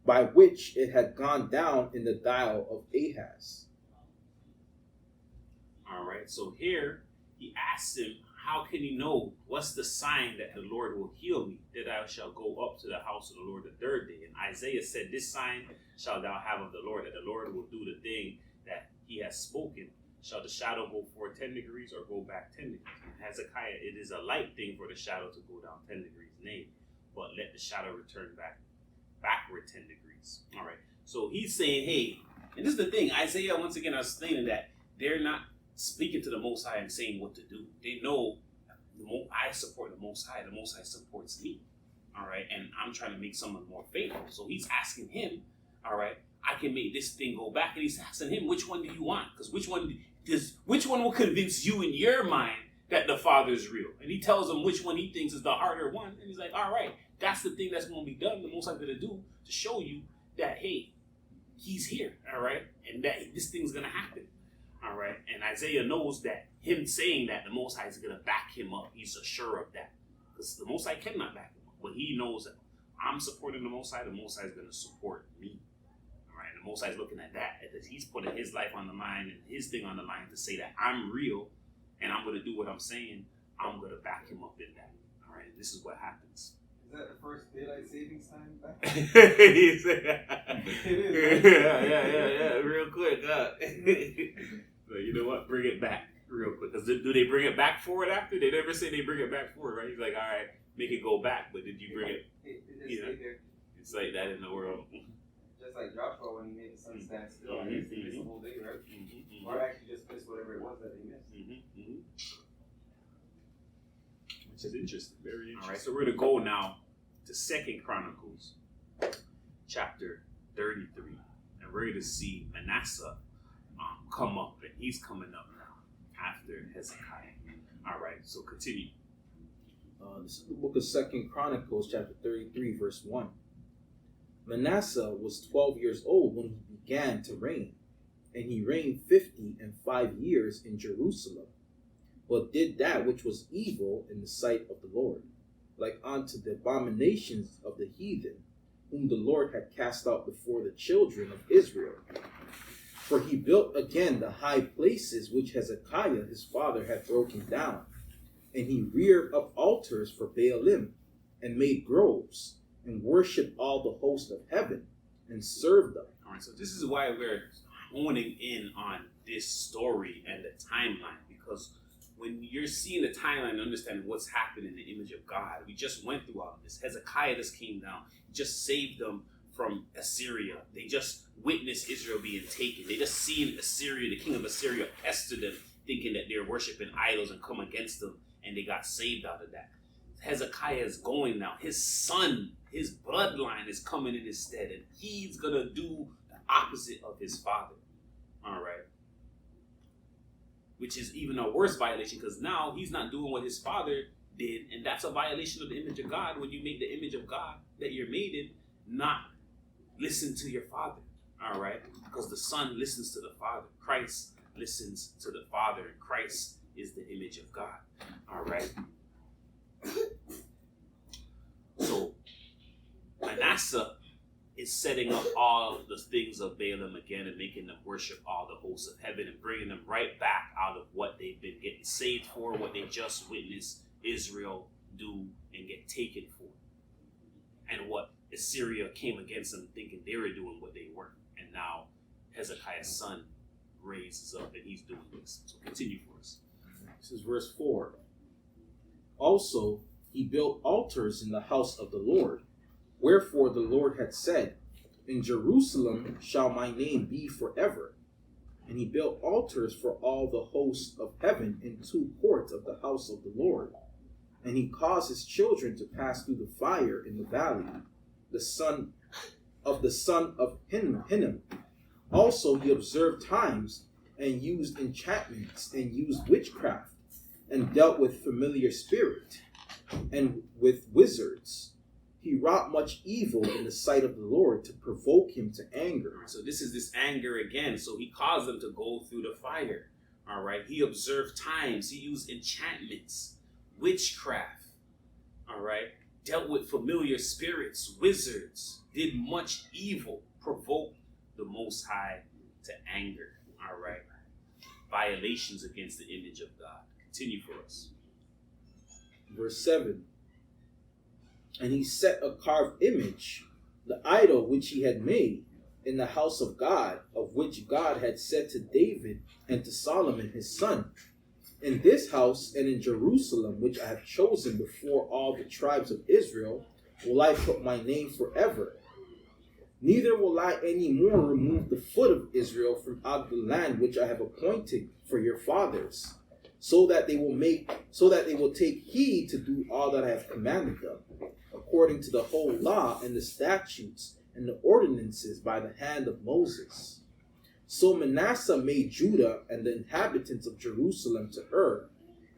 by which it had gone down in the dial of Ahaz. All right, so here he asks him, how can he know what's the sign that the Lord will heal me, that I shall go up to the house of the Lord the third day? And Isaiah said, This sign shalt thou have of the Lord, that the Lord will do the thing that he has spoken. Shall the shadow go forward 10 degrees or go back 10 degrees? And Hezekiah, it is a light thing for the shadow to go down 10 degrees. Nay, but let the shadow return backward 10 degrees. All right, so he's saying, hey, and this is the thing, Isaiah once again is stating that they're not speaking to the Most High and saying what to do. They know I support the Most High. The Most High supports me. All right, and I'm trying to make someone more faithful. So he's asking him, all right, I can make this thing go back, and he's asking him, which one do you want? Because which one will convince you in your mind that the Father is real? And he tells him which one he thinks is the harder one, and he's like, all right, that's the thing that's going to be done. The Most High going to do to show you that, hey, he's here, all right, and that this thing's going to happen. All right, and Isaiah knows that him saying that the Most High is going to back him up. He's sure of that, because the Most High cannot back him up. But he knows that I'm supporting the Most High. The Most High is going to support me. All right, and the Most High is looking at that, because he's putting his life on the line and his thing on the line to say that I'm real, and I'm going to do what I'm saying. I'm going to back him up in that. All right, and this is what happens. Is that the first daylight savings time back? It is. Yeah. Real quick. So you know what? Bring it back real quick. Because do they bring it back forward after? They never say they bring it back forward, right? He's like, all right, make it go back. But did you bring it? It just You know, stayed there. it's like that in the world. Just like Joshua when he made the sun stand still. Mhm, He missed the mhm. whole day, right? Mm-hmm, Or actually just missed whatever it was that they missed. Which is interesting. Very interesting. All right, so we're going to go now to 2 Chronicles chapter 33. And we're going to see Manasseh come up. And he's coming up now after Hezekiah. All right, so continue. This is the book of 2 Chronicles, chapter 33, verse 1. Manasseh was 12 years old when he began to reign, and he reigned 50 years in Jerusalem, but did that which was evil in the sight of the Lord, like unto the abominations of the heathen, whom the Lord had cast out before the children of Israel. For he built again the high places which Hezekiah his father had broken down, and he reared up altars for Baalim, and made groves, and worshipped all the host of heaven, and served them. All right, so this is why we're honing in on this story and the timeline, because when you're seeing the timeline and understanding what's happened in the image of God, we just went through all of this. Hezekiah just came down, just saved them from Assyria. They just witnessed Israel being taken. They just seen Assyria, the king of Assyria, pester them, thinking that they're worshiping idols and come against them, and they got saved out of that. Hezekiah is going now. His son, his bloodline is coming in his stead, and he's going to do the opposite of his father. All right. Which is even a worse violation, because now he's not doing what his father did, and that's a violation of the image of God. When you make the image of God that you're made in, not listen to your father. All right. Because the son listens to the father. Christ listens to the father, and Christ is the image of God. All right. So Manasseh is setting up all the things of Baalim again and making them worship all the hosts of heaven and bringing them right back out of what they've been getting saved for, what they just witnessed Israel do and get taken for, and what Assyria came against them thinking they were doing what they weren't. And now Hezekiah's son raises up and he's doing this. So continue for us. This is verse 4. Also, he built altars in the house of the Lord. Wherefore the Lord had said, In Jerusalem shall my name be forever. And he built altars for all the hosts of heaven in 2 courts of the house of the Lord. And he caused his children to pass through the fire in the valley, the son of Hinnom. Also he observed times, and used enchantments, and used witchcraft, and dealt with familiar spirit, and with wizards. He wrought much evil in the sight of the Lord to provoke him to anger. So this is this anger again. So he caused them to go through the fire. All right. He observed times. He used enchantments, witchcraft. All right. Dealt with familiar spirits, wizards. Did much evil. Provoked the Most High to anger. All right. Violations against the image of God. Continue for us. Verse 7. And he set a carved image, the idol which he had made, in the house of God, of which God had said to David and to Solomon his son, in this house and in Jerusalem, which I have chosen before all the tribes of Israel, will I put my name forever. Neither will I any more remove the foot of Israel from out the land which I have appointed for your fathers, so that they will take heed to do all that I have commanded them, according to the whole law and the statutes and the ordinances by the hand of Moses. So Manasseh made Judah and the inhabitants of Jerusalem to err,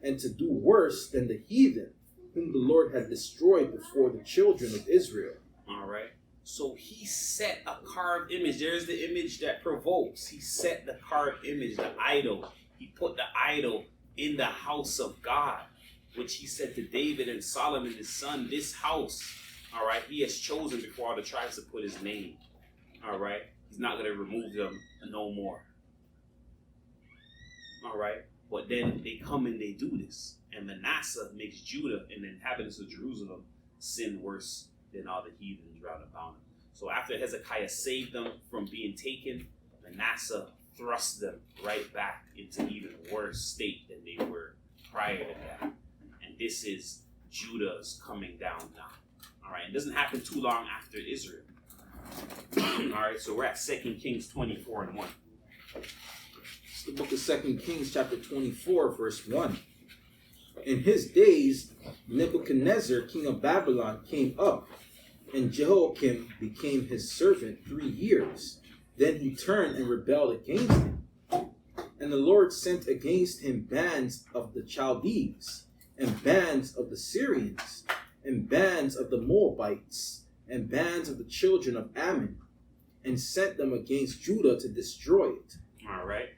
and to do worse than the heathen, whom the Lord had destroyed before the children of Israel. All right. So he set a carved image. There's the image that provokes. He set the carved image, the idol. He put the idol in the house of God, which he said to David and Solomon his son, this house, all right, he has chosen before all the tribes to put his name. All right. He's not going to remove them no more. All right. But then they come and they do this. And Manasseh makes Judah and the inhabitants of Jerusalem sin worse than all the heathens round about him. So after Hezekiah saved them from being taken, Manasseh thrust them right back into even worse state than they were prior to that. And this is Judah's coming down now. All right. It doesn't happen too long after Israel. All right. So we're at 2 Kings 24 and 1. It's the book of 2 Kings chapter 24, verse 1. In his days, Nebuchadnezzar, king of Babylon, came up, and Jehoiakim became his servant 3 years. Then he turned and rebelled against him. And the Lord sent against him bands of the Chaldees, and bands of the Syrians, and bands of the Moabites, and bands of the children of Ammon, and sent them against Judah to destroy it. All right.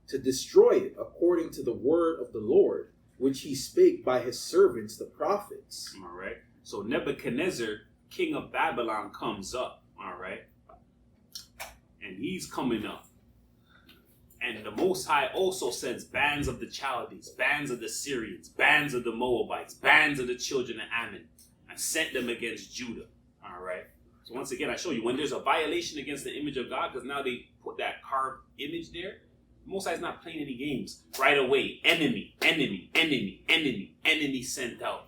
To destroy it according to the word of the Lord, which he spake by his servants the prophets. All right. So Nebuchadnezzar, king of Babylon, comes up. All right. And he's coming up. And the Most High also sends bands of the Chaldees, bands of the Syrians, bands of the Moabites, bands of the children of Ammon, and sent them against Judah. All right. So once again, I show you when there's a violation against the image of God, because now they put that carved image there. The Most High is not playing any games. Right away, enemy sent out.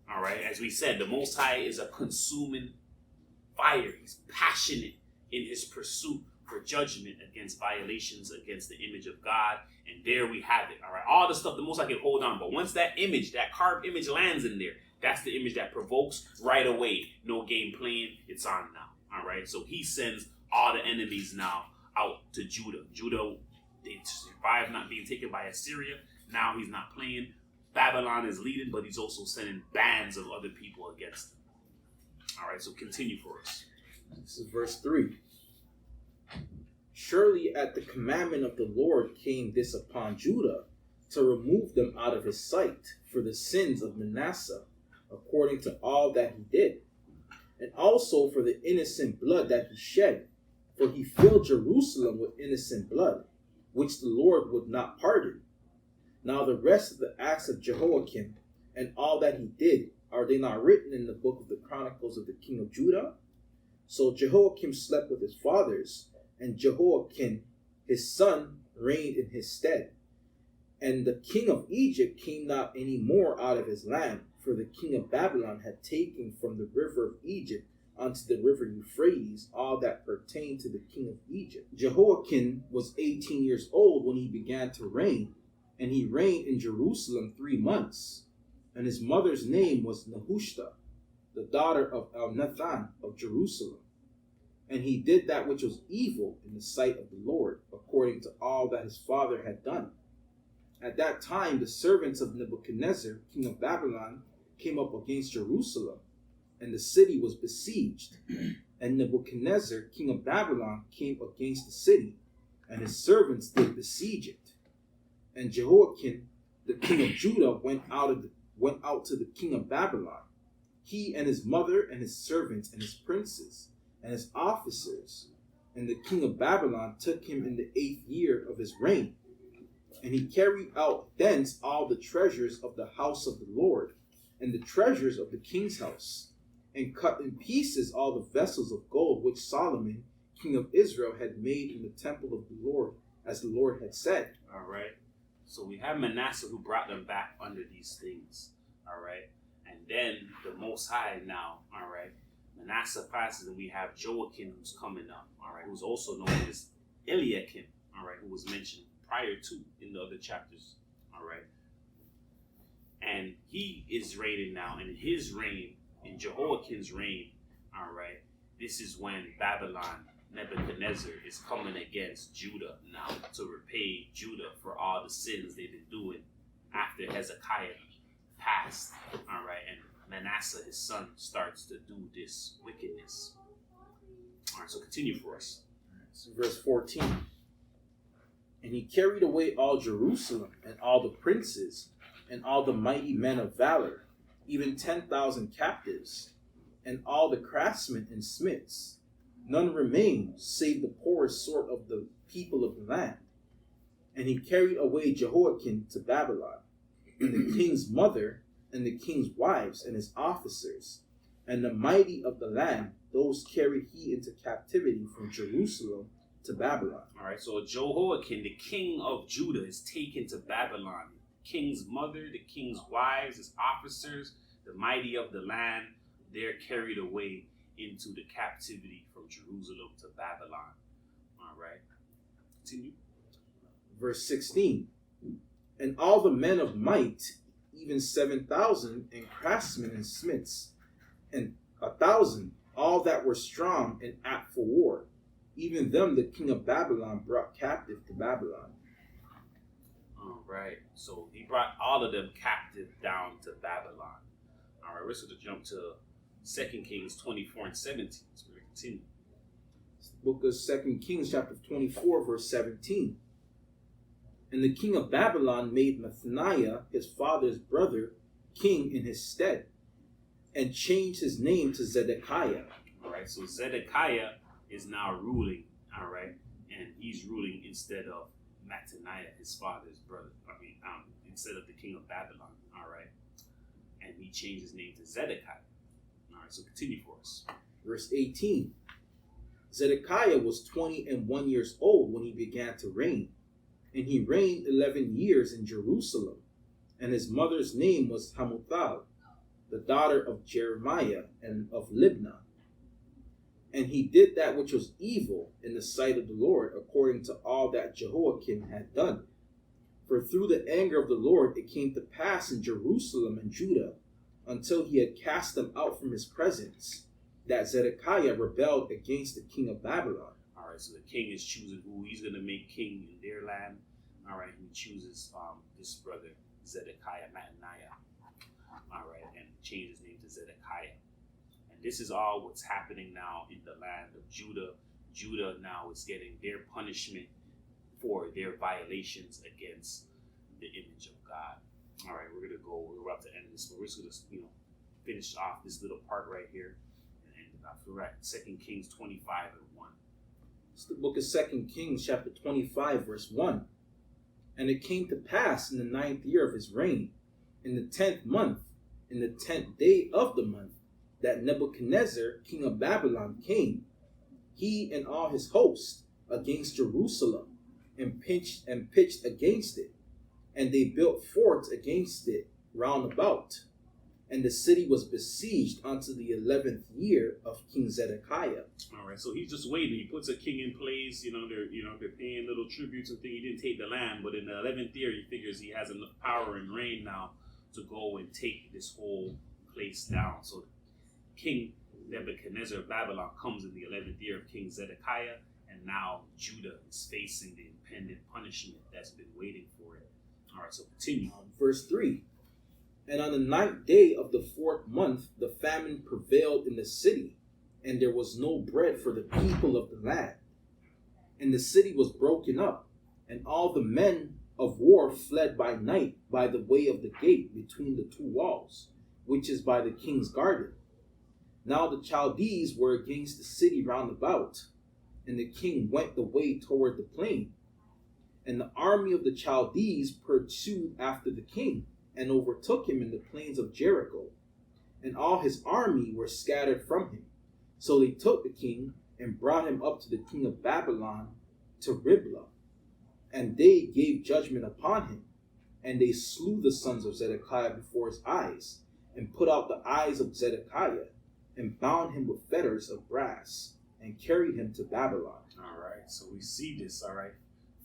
All right. As we said, the Most High is a consuming fire. He's passionate in his pursuit for judgment against violations against the image of God. And there we have it. All right. All the stuff the Most High can hold on. But once that image, that carved image lands in there, that's the image that provokes right away. No game playing. It's on now. All right. So he sends all the enemies now out to Judah. Judah, they survived not being taken by Assyria. Now he's not playing. Babylon is leading, but he's also sending bands of other people against him. All right. So continue for us. This is verse 3. Surely at the commandment of the Lord came this upon Judah, to remove them out of his sight for the sins of Manasseh, according to all that he did, and also for the innocent blood that he shed, for he filled Jerusalem with innocent blood, which the Lord would not pardon. Now the rest of the acts of Jehoiakim, and all that he did, are they not written in the book of the Chronicles of the king of Judah? So Jehoiakim slept with his fathers, and Jehoiakim his son reigned in his stead. And the king of Egypt came not any more out of his land, for the king of Babylon had taken from the river of Egypt unto the river Euphrates all that pertained to the king of Egypt. Jehoiakim was 18 years old when he began to reign, And he reigned in Jerusalem 3 months. And his mother's name was Nehushta, the daughter of Elnathan of Jerusalem. And he did that which was evil in the sight of the Lord, according to all that his father had done. At that time the servants of Nebuchadnezzar, king of Babylon, came up against Jerusalem, and the city was besieged. And Nebuchadnezzar, king of Babylon, came against the city, and his servants did besiege it. And Jehoiakim, the king of Judah, went out to the king of Babylon, he and his mother and his servants and his princes and his officers. And the king of Babylon took him in the 8th year of his reign. And he carried out thence all the treasures of the house of the Lord, and the treasures of the king's house, and cut in pieces all the vessels of gold which Solomon, king of Israel, had made in the temple of the Lord, as the Lord had said. All right. So we have Manasseh who brought them back under these things. All right. And then the Most High now, all right, Manasseh passes, and we have Joachim who's coming up, all right, who's also known as Eliakim, all right, who was mentioned prior to in the other chapters, all right. And he is reigning now, and in his reign, in Jehoiakim's reign, all right, this is when Babylon, Nebuchadnezzar, is coming against Judah now to repay Judah for all the sins they've been doing after Hezekiah passed, all right, and Manasseh, his son, starts to do this wickedness. All right, so continue for us. So verse 14. And he carried away all Jerusalem, and all the princes, and all the mighty men of valor, even 10,000 captives, and all the craftsmen and smiths. None remained, save the poorest sort of the people of the land. And he carried away Jehoiakim to Babylon, and the king's mother, and the king's wives, and his officers, and the mighty of the land, those carried he into captivity from Jerusalem to Babylon. All right, so Jehoiakim, the king of Judah, is taken to Babylon. The king's mother, the king's wives, his officers, the mighty of the land, they're carried away into the captivity from Jerusalem to Babylon. All right, continue. Verse 16. And all the men of might, even 7,000, and craftsmen and smiths, and 1,000, all that were strong and apt for war, even them the king of Babylon brought captive to Babylon. All right, so he brought all of them captive down to Babylon. All right, we're going to jump to 2 Kings 24 and 17. So we're going to continue. It's the book of 2 Kings, chapter 24, verse 17. And the king of Babylon made Mathaniah, his father's brother, king in his stead, and changed his name to Zedekiah. All right, so Zedekiah is now ruling, all right, and he's ruling instead of Mathaniah, his father's brother. Instead of the king of Babylon, all right, and he changed his name to Zedekiah. All right, so continue for us. Verse 18. Zedekiah was 21 years old when he began to reign, and he reigned 11 years in Jerusalem. And his mother's name was Hamutal, the daughter of Jeremiah and of Libnah. And he did that which was evil in the sight of the Lord, according to all that Jehoiakim had done. For through the anger of the Lord it came to pass in Jerusalem and Judah, until he had cast them out from his presence, that Zedekiah rebelled against the king of Babylon. All right, so the king is choosing who he's going to make king in their land. All right, he chooses this brother, Zedekiah, Mathaniah. All right, and changed his name to Zedekiah. And this is all what's happening now in the land of Judah. Judah now is getting their punishment for their violations against the image of God. All right, we're about to end this, but we're just going to, finish off this little part right here and end it off. We're at 2 Kings 25 and 1. It's the book of 2 Kings, chapter 25, verse 1. And it came to pass in the 9th year of his reign, in the 10th month, in the 10th day of the month, that Nebuchadnezzar, king of Babylon, came, he and all his host, against Jerusalem, and pitched against it. And they built forts against it round about. And the city was besieged unto the 11th year of King Zedekiah. All right, so he's just waiting. He puts a king in place. They're paying little tributes and things. He didn't take the land, but in the 11th year, he figures he has enough power and reign now to go and take this whole place down. So King Nebuchadnezzar of Babylon comes in the 11th year of King Zedekiah, and now Judah is facing the impending punishment that's been waiting for it. All right, so continue. Verse 3. And on the 9th day of the 4th month, the famine prevailed in the city, and there was no bread for the people of the land. And the city was broken up, and all the men of war fled by night by the way of the gate between the two walls, which is by the king's garden. Now the Chaldees were against the city round about, and the king went the way toward the plain. And the army of the Chaldees pursued after the king, and overtook him in the plains of Jericho. And all his army were scattered from him. So they took the king, and brought him up to the king of Babylon, to Riblah. And they gave judgment upon him. And they slew the sons of Zedekiah before his eyes, and put out the eyes of Zedekiah, and bound him with fetters of brass, and carried him to Babylon. All right, so we see this, all right.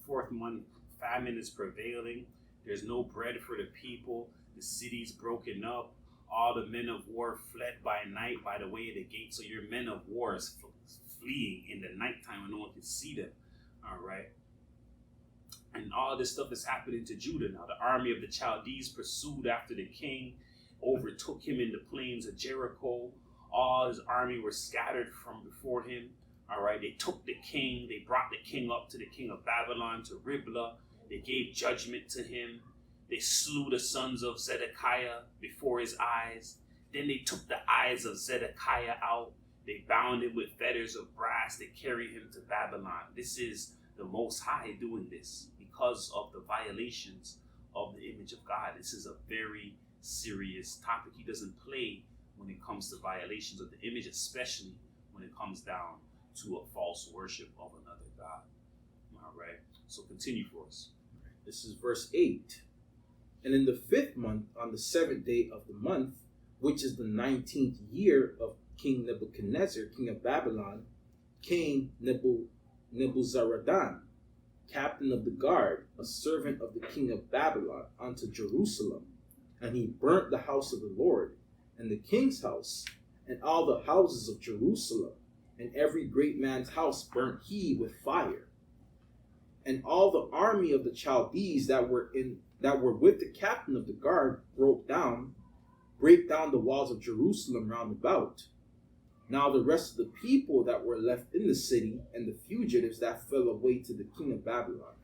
4th month, famine is prevailing. There's no bread for the people. The city's broken up. All the men of war fled by night by the way of the gate. So your men of war is fleeing in the nighttime when no one can see them. All right. And all this stuff is happening to Judah. Now the army of the Chaldees pursued after the king, overtook him in the plains of Jericho. All his army were scattered from before him. All right. They took the king. They brought the king up to the king of Babylon, to Riblah. They gave judgment to him. They slew the sons of Zedekiah before his eyes. Then they took the eyes of Zedekiah out. They bound him with fetters of brass. They carried him to Babylon. This is the Most High doing this because of the violations of the image of God. This is a very serious topic. He doesn't play when it comes to violations of the image, especially when it comes down to a false worship of another God. All right. So continue for us. This is verse 8. And in the 5th month, on the 7th day of the month, which is the 19th year of King Nebuchadnezzar, king of Babylon, came Nebuzaradan, captain of the guard, a servant of the king of Babylon, unto Jerusalem. And he burnt the house of the Lord, and the king's house, and all the houses of Jerusalem, and every great man's house burnt he with fire. And all the army of the Chaldees that were with the captain of the guard break down the walls of Jerusalem round about. Now the rest of the people that were left in the city, and the fugitives that fell away to the king of Babylon,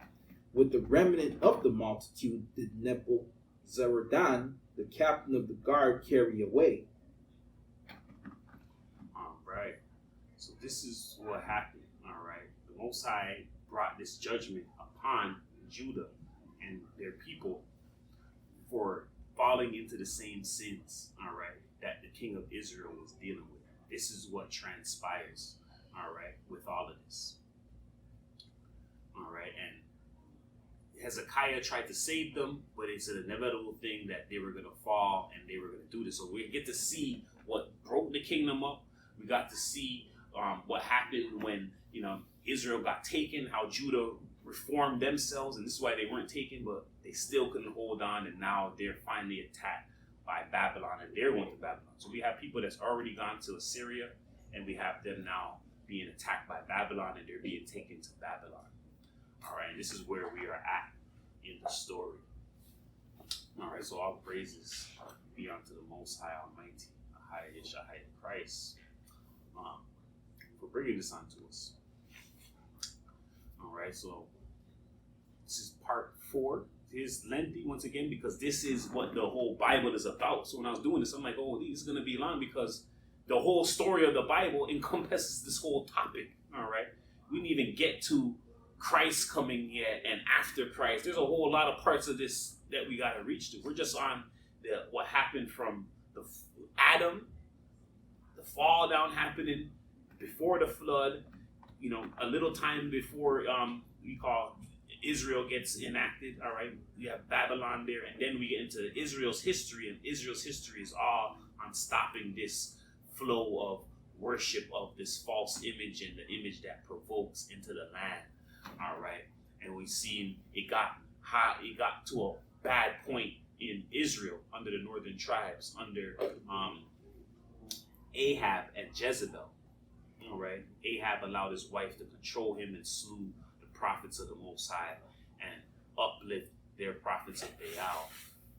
with the remnant of the multitude did Nebuzaradan, the captain of the guard, carry away. All right. So this is what happened. All right. The Most High brought this judgment upon Judah and their people for falling into the same sins, all right, that the king of Israel was dealing with. This is what transpires, all right, with all of this. All right, and Hezekiah tried to save them, but it's an inevitable thing that they were going to fall and they were going to do this. So we get to see what broke the kingdom up. We got to see what happened when, Israel got taken, how Judah reformed themselves, and this is why they weren't taken, but they still couldn't hold on, and now they're finally attacked by Babylon, and they're going to Babylon. So we have people that's already gone to Assyria, and we have them now being attacked by Babylon, and they're being taken to Babylon. All right, and this is where we are at in the story. All right, so all praises be unto the Most High Almighty, Ahai Christ, for bringing this unto us. All right, so this is part 4. It is lengthy once again because this is what the whole Bible is about. So when I was doing this, I'm like, oh, this is going to be long because the whole story of the Bible encompasses this whole topic. All right, we didn't even get to Christ coming yet and after Christ. There's a whole lot of parts of this that we got to reach to. We're just on what happened from the Adam, the fall down happening before the flood. A little time before we call Israel gets enacted, all right? We have Babylon there, and then we get into Israel's history, and Israel's history is all on stopping this flow of worship of this false image and the image that provokes into the land, all right? And we seen it got to a bad point in Israel under the northern tribes, under Ahab and Jezebel, all right? Ahab allowed his wife to control him and slew prophets of the Most High and uplift their prophets of Baal.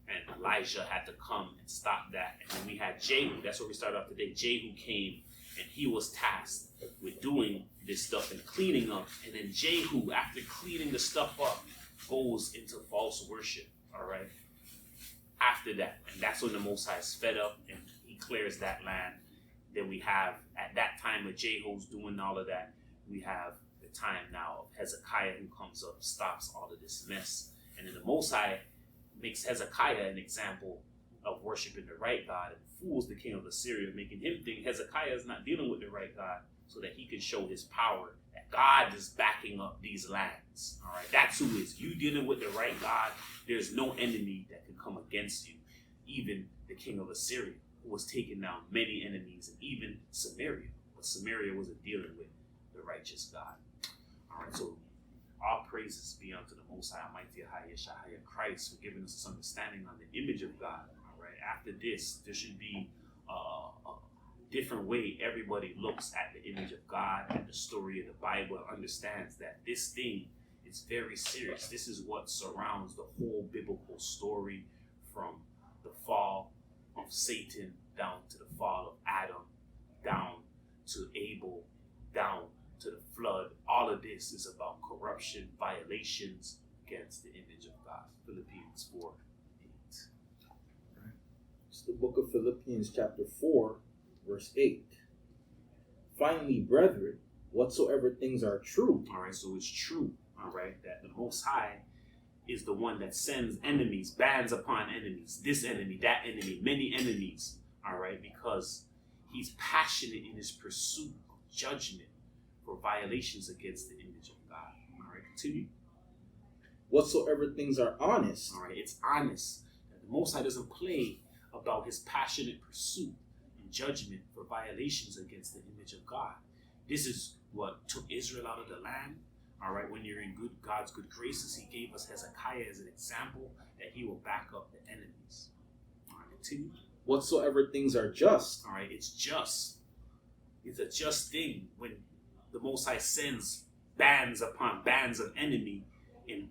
And Elijah had to come and stop that. And then we had Jehu. That's where we started off today. Jehu came and he was tasked with doing this stuff and cleaning up. And then Jehu, after cleaning the stuff up, goes into false worship. All right. After that, and that's when the Most High is fed up and he clears that land. Then we have, at that time when Jehu's doing all of that, we have time now of Hezekiah who comes up, stops all of this mess. And then the Most High makes Hezekiah an example of worshiping the right God and fools the king of Assyria, making him think Hezekiah is not dealing with the right God so that he can show his power, that God is backing up these lands. All right, that's who is. You dealing with the right God, there's no enemy that can come against you. Even the king of Assyria, who was taking down many enemies, and even Samaria, but Samaria wasn't dealing with the righteous God. All right, so all praises be unto the Most High, Almighty Yeshua Christ, for giving us this understanding on the image of God. All right, after this, there should be a different way everybody looks at the image of God, at the story of the Bible, and understands that this thing is very serious. This is what surrounds the whole biblical story, from the fall of Satan down to the fall of Adam, down to Abel, down to the flood. All of this is about corruption, violations against the image of God. Philippians 4:8. Right. It's the book of Philippians chapter 4, verse 8. Finally, brethren, whatsoever things are true. All right, so it's true, all right, that the Most High is the one that sends enemies, bands upon enemies, this enemy, that enemy, many enemies, all right, because he's passionate in his pursuit of judgment for violations against the image of God. All right, continue. Whatsoever things are honest. All right, it's honest. That the Most High doesn't play about his passionate pursuit and judgment for violations against the image of God. This is what took Israel out of the land. All right, when you're in God's good graces, he gave us Hezekiah as an example that he will back up the enemies. All right, continue. Whatsoever things are just. All right, it's just. It's a just thing when the Most High sends bands upon bands of enemy in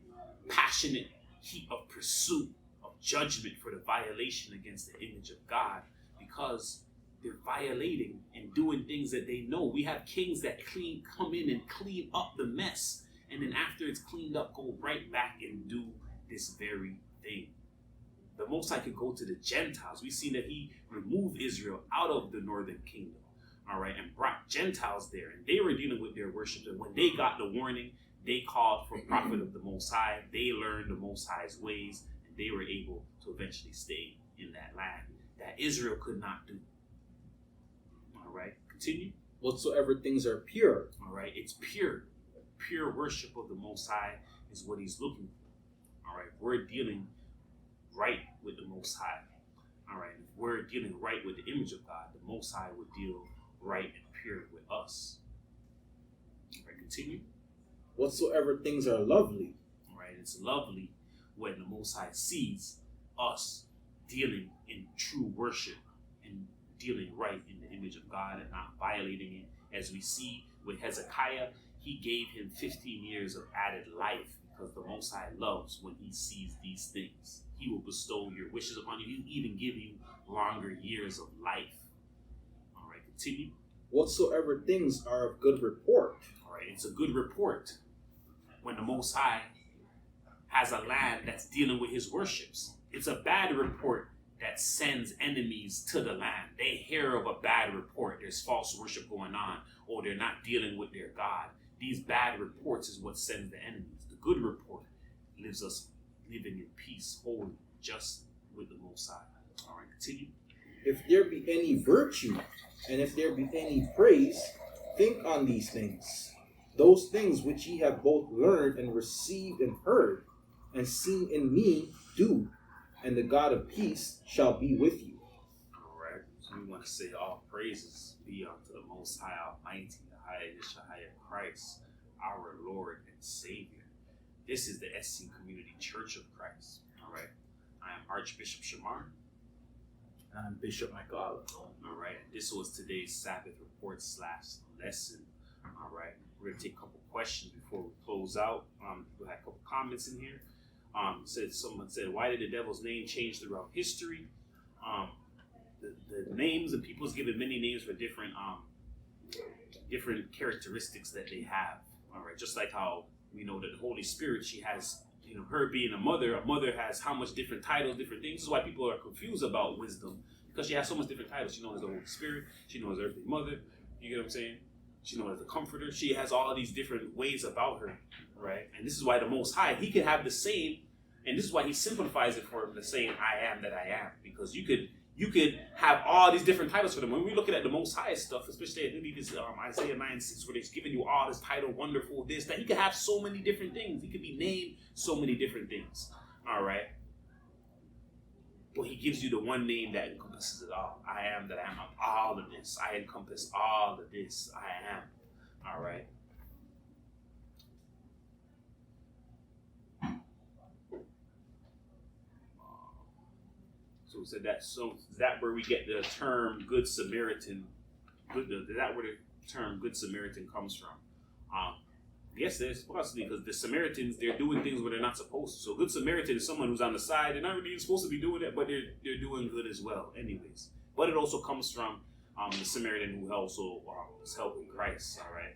passionate heat of pursuit of judgment for the violation against the image of God, because they're violating and doing things that they know. We have kings that come in and clean up the mess, and then after it's cleaned up, go right back and do this very thing. The Most High could go to the Gentiles. We've seen that he removed Israel out of the northern kingdom, all right, and brought Gentiles there, and they were dealing with their worship. And when they got the warning, they called for prophet of the Most High. They learned the Most High's ways, and they were able to eventually stay in that land that Israel could not do. All right, continue. Whatsoever things are pure. All right, it's pure. Pure worship of the Most High is what he's looking for. All right, we're dealing right with the Most High. All right, if we're dealing right with the image of God, the Most High would deal right and pure with us. All right, continue. Whatsoever things are lovely. All right, it's lovely when the Most High sees us dealing in true worship and dealing right in the image of God and not violating it. As we see with Hezekiah, he gave him 15 years of added life, because the Most High loves when he sees these things. He will bestow your wishes upon you. He'll even give you longer years of life. All right, continue. Whatsoever things are of good report. All right, it's a good report when the Most High has a land that's dealing with his worships. It's a bad report that sends enemies to the land. They hear of a bad report. There's false worship going on, or they're not dealing with their God. These bad reports is what sends the enemies. The good report lives us living in peace, holy, just with the Most High. All right, continue. If there be any virtue, and if there be any praise, think on these things. those things which ye have both learned and received and heard and seen in me do, and the God of peace shall be with you. All right. So we want to say all praises be unto the Most High Almighty, the High Yeshua Christ, our Lord and Savior. This is the SC Community Church of Christ. All right. I am Archbishop Shamar. I'm Bishop Michael Olive. All right. This was today's Sabbath report / lesson. All right. We're going to take a couple questions before we close out. We had a couple comments in here. Someone said, why did the devil's name change throughout history? The names of people's given many names for different characteristics that they have. All right. Just like how we know that the Holy Spirit, she has, her being a mother has how much different titles, different things. This is why people are confused about wisdom, because she has so much different titles. She knows as the Holy Spirit, she knows as earthly mother, you get what I'm saying? She knows as the comforter. She has all of these different ways about her, right? And this is why the Most High, he could have the same, and this is why he simplifies it for him to saying, I am that I am, because you could have all these different titles for them. When we're looking at the Most High stuff, especially maybe this Isaiah 9:6, where he's giving you all this title, wonderful, this, that, he could have so many different things. He could be named so many different things. All right. But he gives you the one name that encompasses it all. I am that I am. All of this. I encompass all of this. I am. All right. So is that where we get the term Good Samaritan? Is that where the term Good Samaritan comes from? Yes, there's possibly, because the Samaritans, they're doing things where they're not supposed to. So Good Samaritan is someone who's on the side. They're not really supposed to be doing it, but they're doing good as well anyways. But it also comes from the Samaritan who also is helping Christ, all right?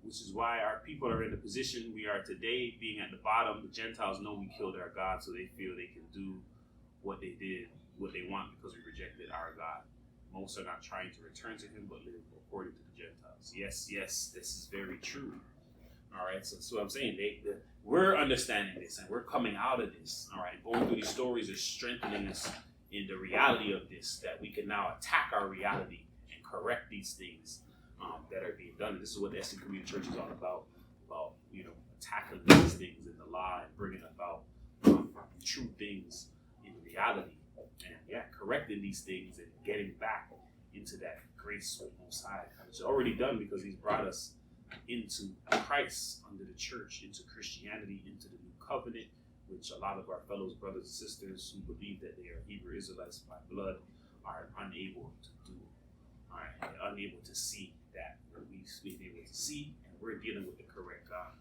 Which is why our people are in the position we are today, being at the bottom. The Gentiles know we killed our God, so they feel they can do what they did, what they want, because we rejected our God. Most are not trying to return to him, but live according to the Gentiles. Yes, this is very true. All right, so I'm saying we're understanding this, and we're coming out of this. All right, going through these stories is strengthening us in the reality of this, that we can now attack our reality and correct these things that are being done. And this is what the SC Community Church is all about attacking these things in the law and bringing about true things in reality, and correcting these things and getting back into that grace of the Most High, which is already done because he's brought us into Christ, under the church, into Christianity, into the new covenant, which a lot of our fellow brothers and sisters who believe that they are Hebrew Israelites by blood are unable to do. All right, they're unable to see that we've been able to see, and we're dealing with the correct God.